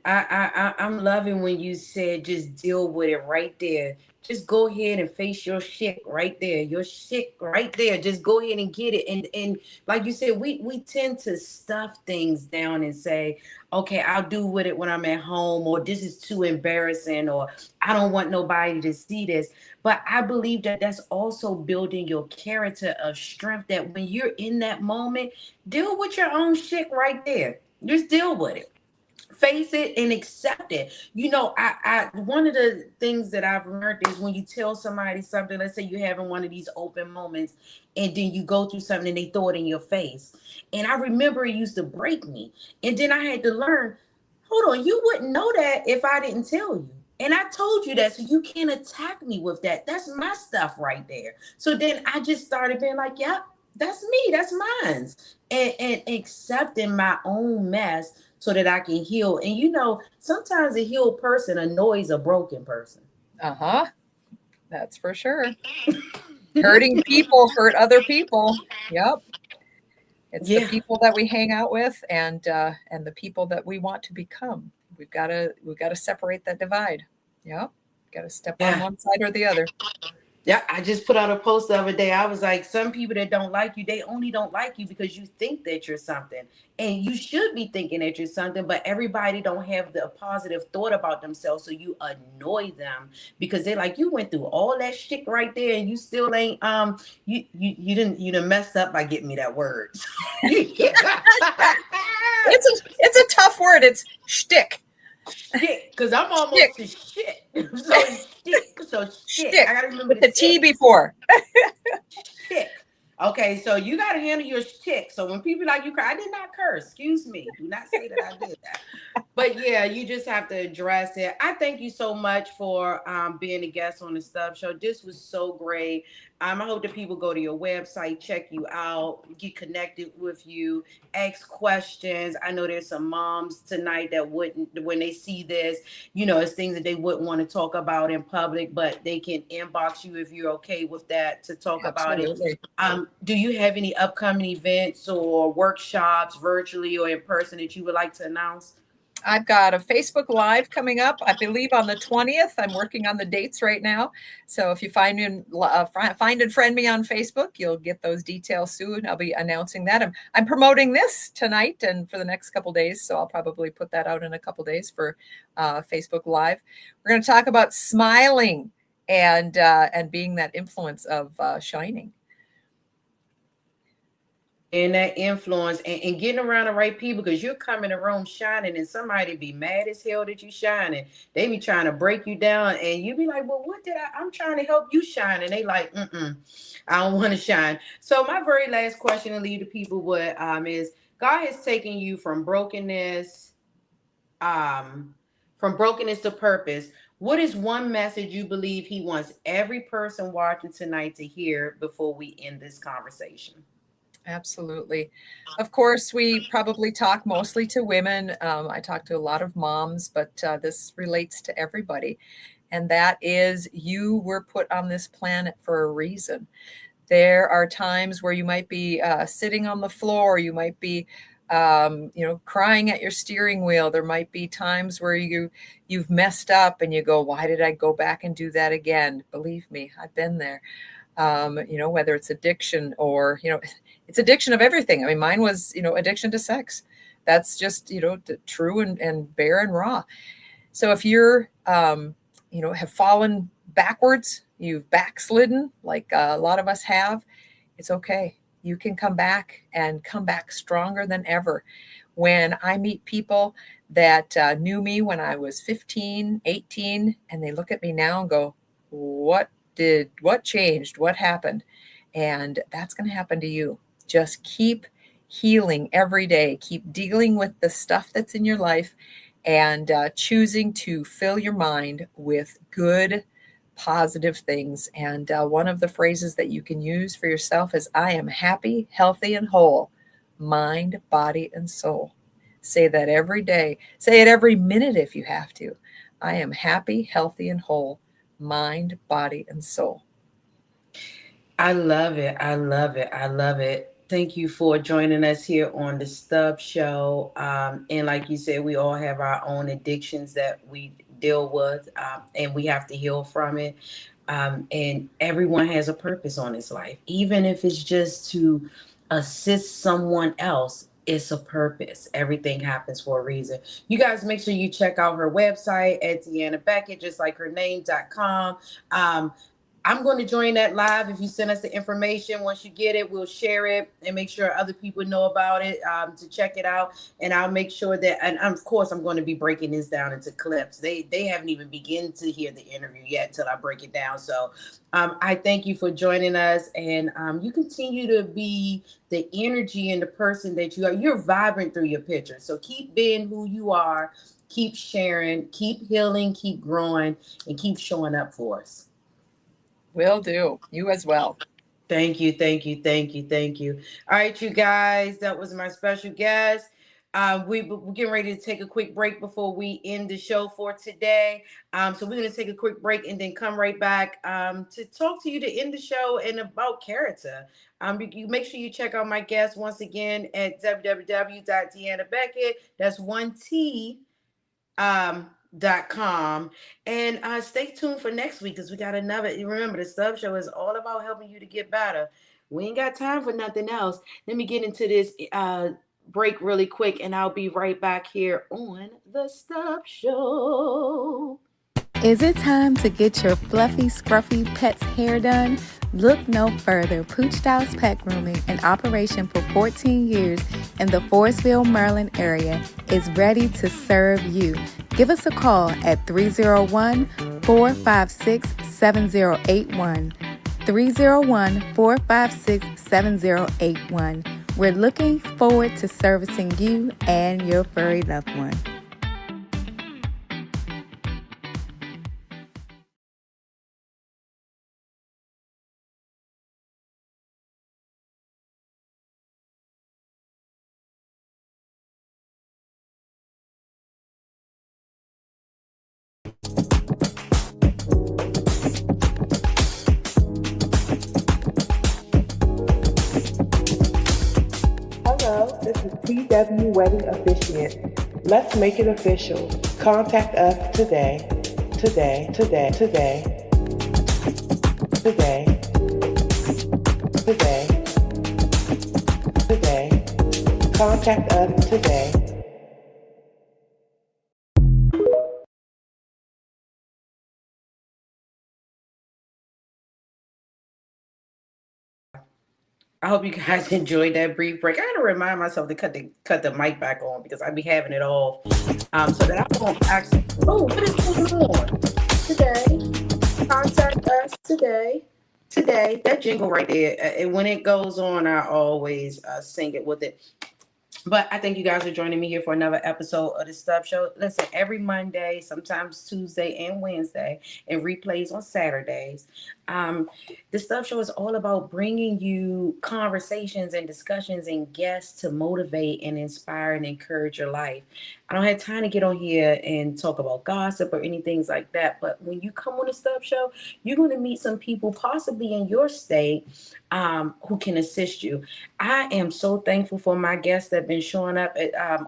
I'm loving when you said just deal with it right there. Just go ahead and face your shit right there. Your shit right there. Just go ahead and get it. And like you said, we tend to stuff things down and say, okay, I'll do with it when I'm at home, or this is too embarrassing, or I don't want nobody to see this. But I believe that that's also building your character of strength, that when you're in that moment, deal with your own shit right there. Just deal with it. Face it and accept it. I one of the things that I've learned is when you tell somebody something, let's say you're having one of these open moments, and then you go through something and they throw it in your face. And I remember it used to break me. And then I had to learn, hold on, you wouldn't know that if I didn't tell you. And I told you that, so you can't attack me with that. That's my stuff right there. So then I just started being like, yep, that's me, that's mine. And accepting my own mess so that I can heal. And sometimes a healed person annoys a broken person. That's for sure. Hurting people hurt other people. Yep. It's the people that we hang out with and the people that we want to become. We've got to separate that divide. Yep. Got to step on one side or the other. Yeah, I just put out a post the other day. I was like, some people that don't like you, they only don't like you because you think that you're something. And you should be thinking that you're something, but everybody don't have the positive thought about themselves. So you annoy them because they're like, you went through all that shit right there and you still ain't you didn't messed up by getting me that word. It's a tough word. It's shtick. Shit, because I'm almost to shit. So shtick. So shit. I gotta remember the T before. Shtick. Okay, so you gotta handle your shtick. So when people like you cry, I did not curse. Excuse me. Do not say that I did that. But yeah, you just have to address it. I thank you so much for being a guest on the Stubbs Show. This was so great. I hope that people go to your website, check you out, get connected with you, ask questions. I know there's some moms tonight that wouldn't, when they see this, it's things that they wouldn't want to talk about in public, but they can inbox you if you're okay with that to talk about it. Do you have any upcoming events or workshops virtually or in person that you would like to announce? I've got a Facebook Live coming up, I believe on the 20th. I'm working on the dates right now. So if you find and friend me on Facebook, you'll get those details soon. I'll be announcing that. I'm promoting this tonight and for the next couple days. So I'll probably put that out in a couple days for Facebook Live. We're going to talk about smiling and being that influence of shining. And that influence and getting around the right people, because you're coming to room shining and somebody be mad as hell that you shining. They be trying to break you down and you be like, well, I'm trying to help you shine. And they like, I don't want to shine. So my very last question to leave the people with is, God has taken you from brokenness to purpose. What is one message you believe he wants every person watching tonight to hear before we end this conversation? Absolutely. Of course, we probably talk mostly to women. I talk to a lot of moms, but this relates to everybody. And that is, you were put on this planet for a reason. There are times where you might be sitting on the floor. You might be, crying at your steering wheel. There might be times where you've messed up and you go, why did I go back and do that again? Believe me, I've been there. Whether it's addiction or, it's addiction of everything. I mean, mine was, addiction to sex. That's just, true and bare and raw. So if you're, have fallen backwards, you've backslidden like a lot of us have, it's okay. You can come back and come back stronger than ever. When I meet people that knew me when I was 15, 18, and they look at me now and go, what changed? What happened? And that's going to happen to you. Just keep healing every day. Keep dealing with the stuff that's in your life and choosing to fill your mind with good, positive things. And one of the phrases that you can use for yourself is, I am happy, healthy, and whole, mind, body, and soul. Say that every day. Say it every minute if you have to. I am happy, healthy, and whole, mind, body, and soul. I love it. I love it. I love it. Thank you for joining us here on the Stubbs Show. And like you said, we all have our own addictions that we deal with, and we have to heal from it. And everyone has a purpose on this life, even if it's just to assist someone else. It's a purpose. Everything happens for a reason. You guys make sure you check out her website at Deanna Becket, just like her name.com. I'm going to join that live. If you send us the information, once you get it, we'll share it and make sure other people know about it, to check it out. And I'll make sure that, and of course, I'm going to be breaking this down into clips. They haven't even begun to hear the interview yet until I break it down. So I thank you for joining us, and you continue to be the energy and the person that you are. You're vibrant through your picture. So keep being who you are, keep sharing, keep healing, keep growing, and keep showing up for us. Will do. You as well. Thank you, thank you, thank you, thank you. All right, you guys, that was my special guest. We're getting ready to take a quick break before we end the show for today. So we're going to take a quick break and then come right back to talk to you to end the show and about character. You make sure you check out my guest once again at www.deannabecket. That's one T .com, and stay tuned for next week because we got another. Remember, the Stubbs Show is all about helping you to get better. We ain't got time for nothing else. Let me get into this break really quick, and I'll be right back here on the Stubbs Show. Is it time to get your fluffy, scruffy pet's hair done? Look no further. Pooch Styles Pet Grooming, in operation for 14 years in the Forestville, Maryland area, is ready to serve you. Give us a call at 301-456-7081. 301-456-7081. We're looking forward to servicing you and your furry loved one. Hello, this is TW Wedding Officiant. Let's make it official. Contact us today. Today. Contact us today. I hope you guys enjoyed that brief break. I gotta remind myself to cut the mic back on because I be having it off, so that I won't actually. Oh, what is going on today? Contact us today. Today, that jingle right there. And when it goes on, I always sing it with it. But I thank you guys for joining me here for another episode of the Stubbs Show. Listen, every Monday, sometimes Tuesday and Wednesday, and replays on Saturdays. The Stubbs Show is all about bringing you conversations and discussions and guests to motivate and inspire and encourage your life. I don't have time to get on here and talk about gossip or anything like that. But when you come on the Stubbs show, you're going to meet some people possibly in your state who can assist you. I am so thankful for my guests that have been showing up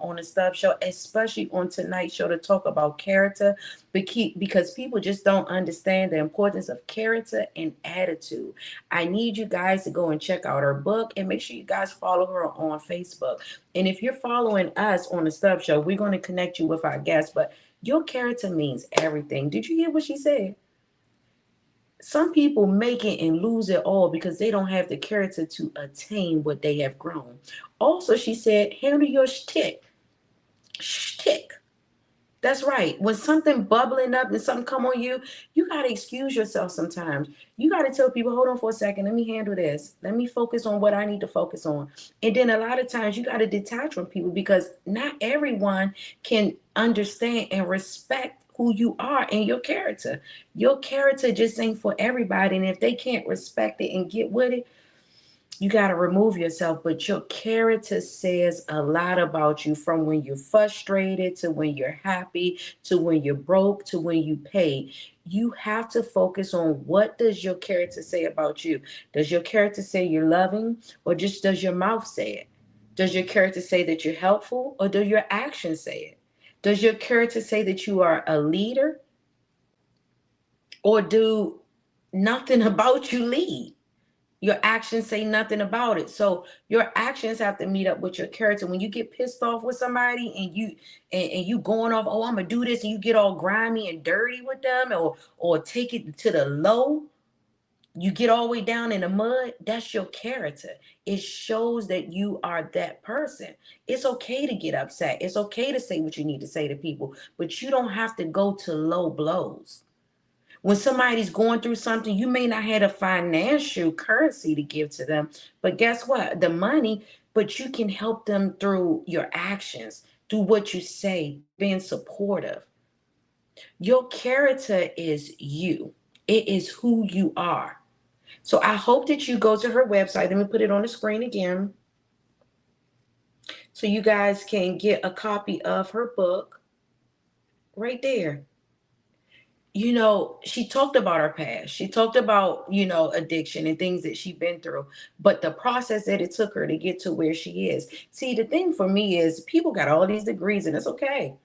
on the Stubbs show, especially on tonight's show to talk about character, because people just don't understand the importance of character and attitude. I need you guys to go and check out her book and make sure you guys follow her on Facebook. And if you're following us on the Stubbs show, we're going to connect you with our guests. But your character means everything. Did you hear what she said? Some people make it and lose it all because they don't have the character to attain what they have grown. Also, she said, handle your shtick. Shtick. That's right. When something bubbling up and something come on you, you got to excuse yourself sometimes. You got to tell people, hold on for a second. Let me handle this. Let me focus on what I need to focus on. And then a lot of times you got to detach from people because not everyone can understand and respect who you are and your character. Your character just ain't for everybody. And if they can't respect it and get with it, you got to remove yourself. But your character says a lot about you, from when you're frustrated to when you're happy to when you're broke to when you pay. You have to focus on, what does your character say about you? Does your character say you're loving, or just does your mouth say it? Does your character say that you're helpful, or do your actions say it? Does your character say that you are a leader, or do nothing about you lead? Your actions say nothing about it. So your actions have to meet up with your character. When you get pissed off with somebody and you going off, oh, I'm gonna do this, and you get all grimy and dirty with them, or take it to the low, you get all the way down in the mud, that's your character. It shows that you are that person. It's okay to get upset. It's okay to say what you need to say to people, but you don't have to go to low blows. When somebody's going through something, you may not have a financial currency to give to them, but guess what? The money, but you can help them through your actions, through what you say, being supportive. Your character is you. It is who you are. So I hope that you go to her website. Let me put it on the screen again, so you guys can get a copy of her book right there. She talked about her past. She talked about, addiction and things that she's been through, but the process that it took her to get to where she is. See, the thing for me is, people got all these degrees and it's okay.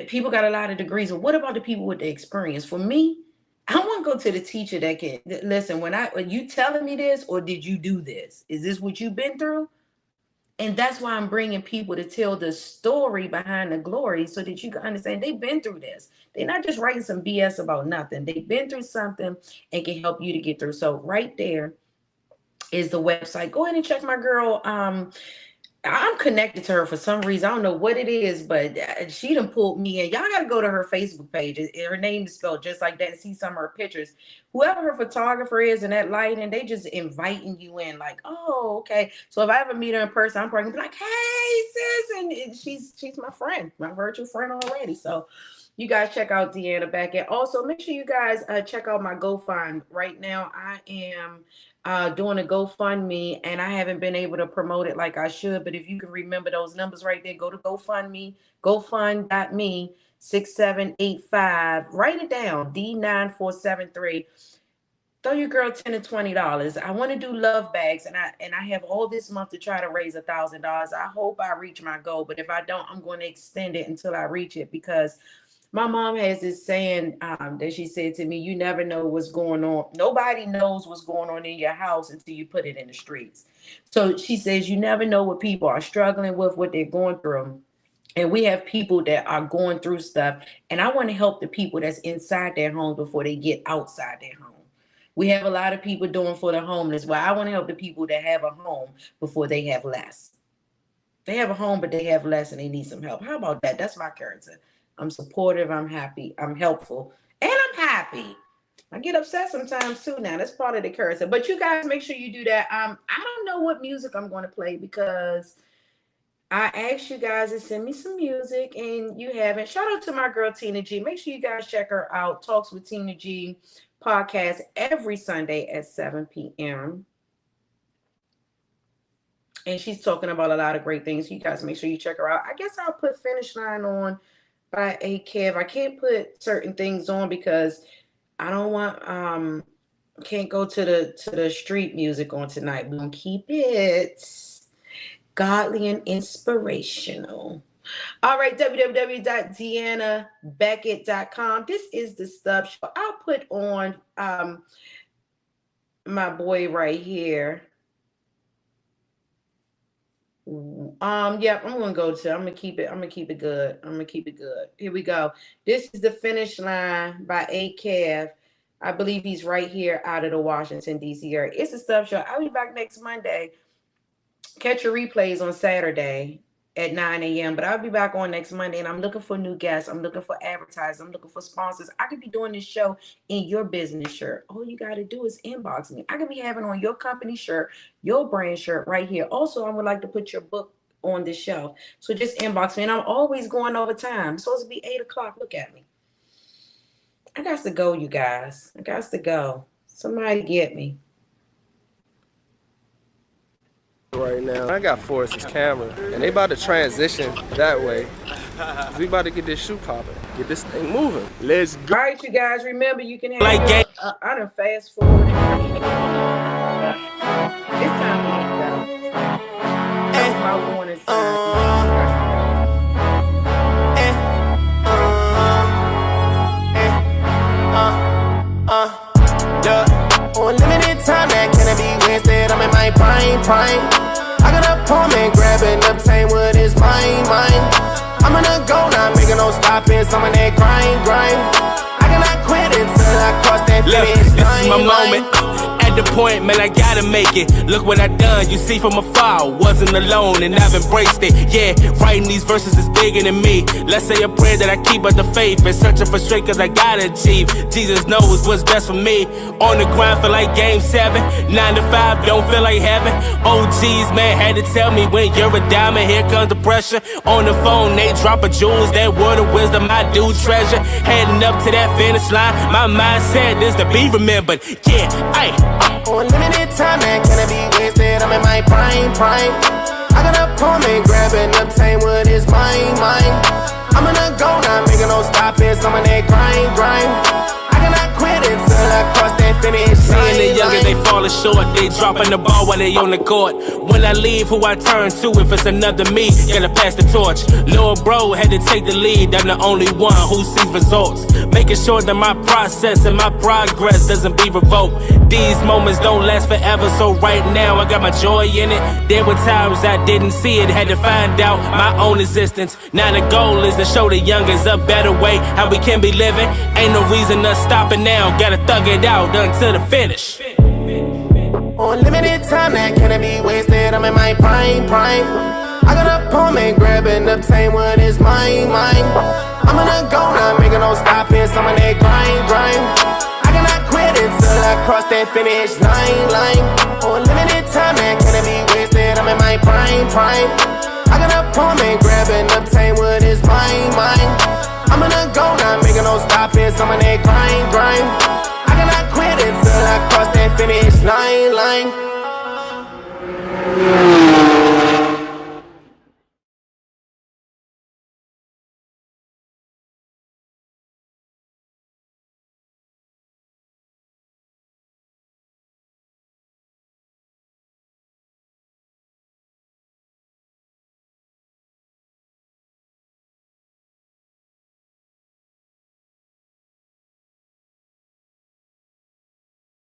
People got a lot of degrees, but what about the people with the experience? For me, I want to go to the teacher that can listen. When you telling me this, or did you do this? Is this what you've been through? And that's why I'm bringing people to tell the story behind the glory, so that you can understand they've been through this. They're not just writing some BS about nothing. They've been through something and can help you to get through. So right there is the website. Go ahead and check my girl. I'm connected to her for some reason. I don't know what it is, but she done pulled me in. Y'all got to go to her Facebook page. Her name is spelled just like that, and see some of her pictures. Whoever her photographer is and that lighting, they just inviting you in like, oh, okay. So if I ever meet her in person, I'm probably gonna be like, hey, sis. And she's my friend, my virtual friend already. So you guys check out Deanna Becket. Also, make sure you guys check out my GoFund. Right now, I am doing a GoFundMe, and I haven't been able to promote it like I should. But if you can remember those numbers right there, go to GoFundMe, GoFund.me 6785. Write it down, D9473. Throw your girl $10 to $20. I want to do love bags, and I have all this month to try to raise $1,000. I hope I reach my goal, but if I don't, I'm going to extend it until I reach it, because my mom has this saying that she said to me, you never know what's going on. Nobody knows what's going on in your house until you put it in the streets. So she says, you never know what people are struggling with, what they're going through. And we have people that are going through stuff. And I want to help the people that's inside their home before they get outside their home. We have a lot of people doing for the homeless. Well, I want to help the people that have a home before they have less. They have a home, but they have less and they need some help. How about that? That's my character. I'm supportive, I'm happy, I'm helpful, and I'm happy. I get upset sometimes too now. That's part of the character. But you guys make sure you do that. I don't know what music I'm going to play, because I asked you guys to send me some music and you haven't. Shout out to my girl Tina G. Make sure you guys check her out. Talks with Tina G podcast every Sunday at 7 p.m. and she's talking about a lot of great things. You guys make sure you check her out. I guess I'll put Finish Line on by A Kev. I can't put certain things on because I don't want can't go to the street music on tonight. We're gonna keep it godly and inspirational. All right, www.deannabecket.com. This is the Stubbs Show. I'll put on my boy right here. I'm gonna keep it good. Here we go. This is the Finish Line by A Kev. I believe he's right here out of the Washington, D.C. area. It's the Stubbs Show. I'll be back next Monday. Catch your replays on Saturday at 9 a.m. But I'll be back on next Monday, and I'm looking for new guests. I'm looking for advertisers. I'm looking for sponsors. I could be doing this show in your business shirt. All you got to do is inbox me. I could be having on your company shirt, your brand shirt right here. Also, I would like to put your book on the shelf. So just inbox me. And I'm always going over time. It's supposed to be 8 o'clock. Look at me. I got to go, you guys. I got to go. Somebody get me. Right now, I got Forrest's camera, and they about to transition that way. We about to get this shoe popping, get this thing moving. Let's go. All right, you guys. Remember, you can have. I done fast forward. It's time for me to go. That's my warning sign. Unlimited time, that can be wasted. I'm in my prime. I got a appointment, grabbing, obtain what is mine. I'm gonna go now, making no stopping. Some of that grind. I cannot quit until I cross that finish line. This is my moment. At the point, man, I gotta make it. Look what I done, you see from afar. Wasn't alone and I've embraced it. Yeah, writing these verses is bigger than me. Let's say a prayer that I keep up the faith. And searching for straight cause I gotta achieve. Jesus knows what's best for me. On the grind for like game 7. 9 to 5, don't feel like heaven. OGs, man, had to tell me when you're a diamond, here comes the pressure. On the phone, they dropping jewels. That word of wisdom I do treasure. Heading up to that finish line. My mindset is to be remembered. Yeah, ayy. Unlimited time, that can be wasted. I'm in my prime. I got a appointment, grabbing, obtain what is mine. I'm gonna go now, making no stopping. Some of that grind. I cannot quit until I cross that finish line. Seeing the younger, they falling short. They dropping the ball while they on the court. When I leave, who I turn to? If it's another me, gotta pass the torch. Lil' bro had to take the lead. I'm the only one who sees results. Making sure that my process and my progress doesn't be revoked. These moments don't last forever, so right now I got my joy in it. There were times I didn't see it, had to find out my own existence. Now the goal is to show the youngers a better way, how we can be living. Ain't no reason us stopping now, gotta thug it out until the finish. Unlimited time, that can be wasted. I'm in my prime. I got a appointment, grabbing, obtain what is mine. I'm gonna go now, making no stopping. Some of that grind. I cannot quit until I cross that finish line. Unlimited time, that can be wasted. I'm in my prime. I got a appointment, grabbing, obtain what is mine. I'm gonna go now, making no stopping. Some of that grind. I cannot quit until I cross that finish line.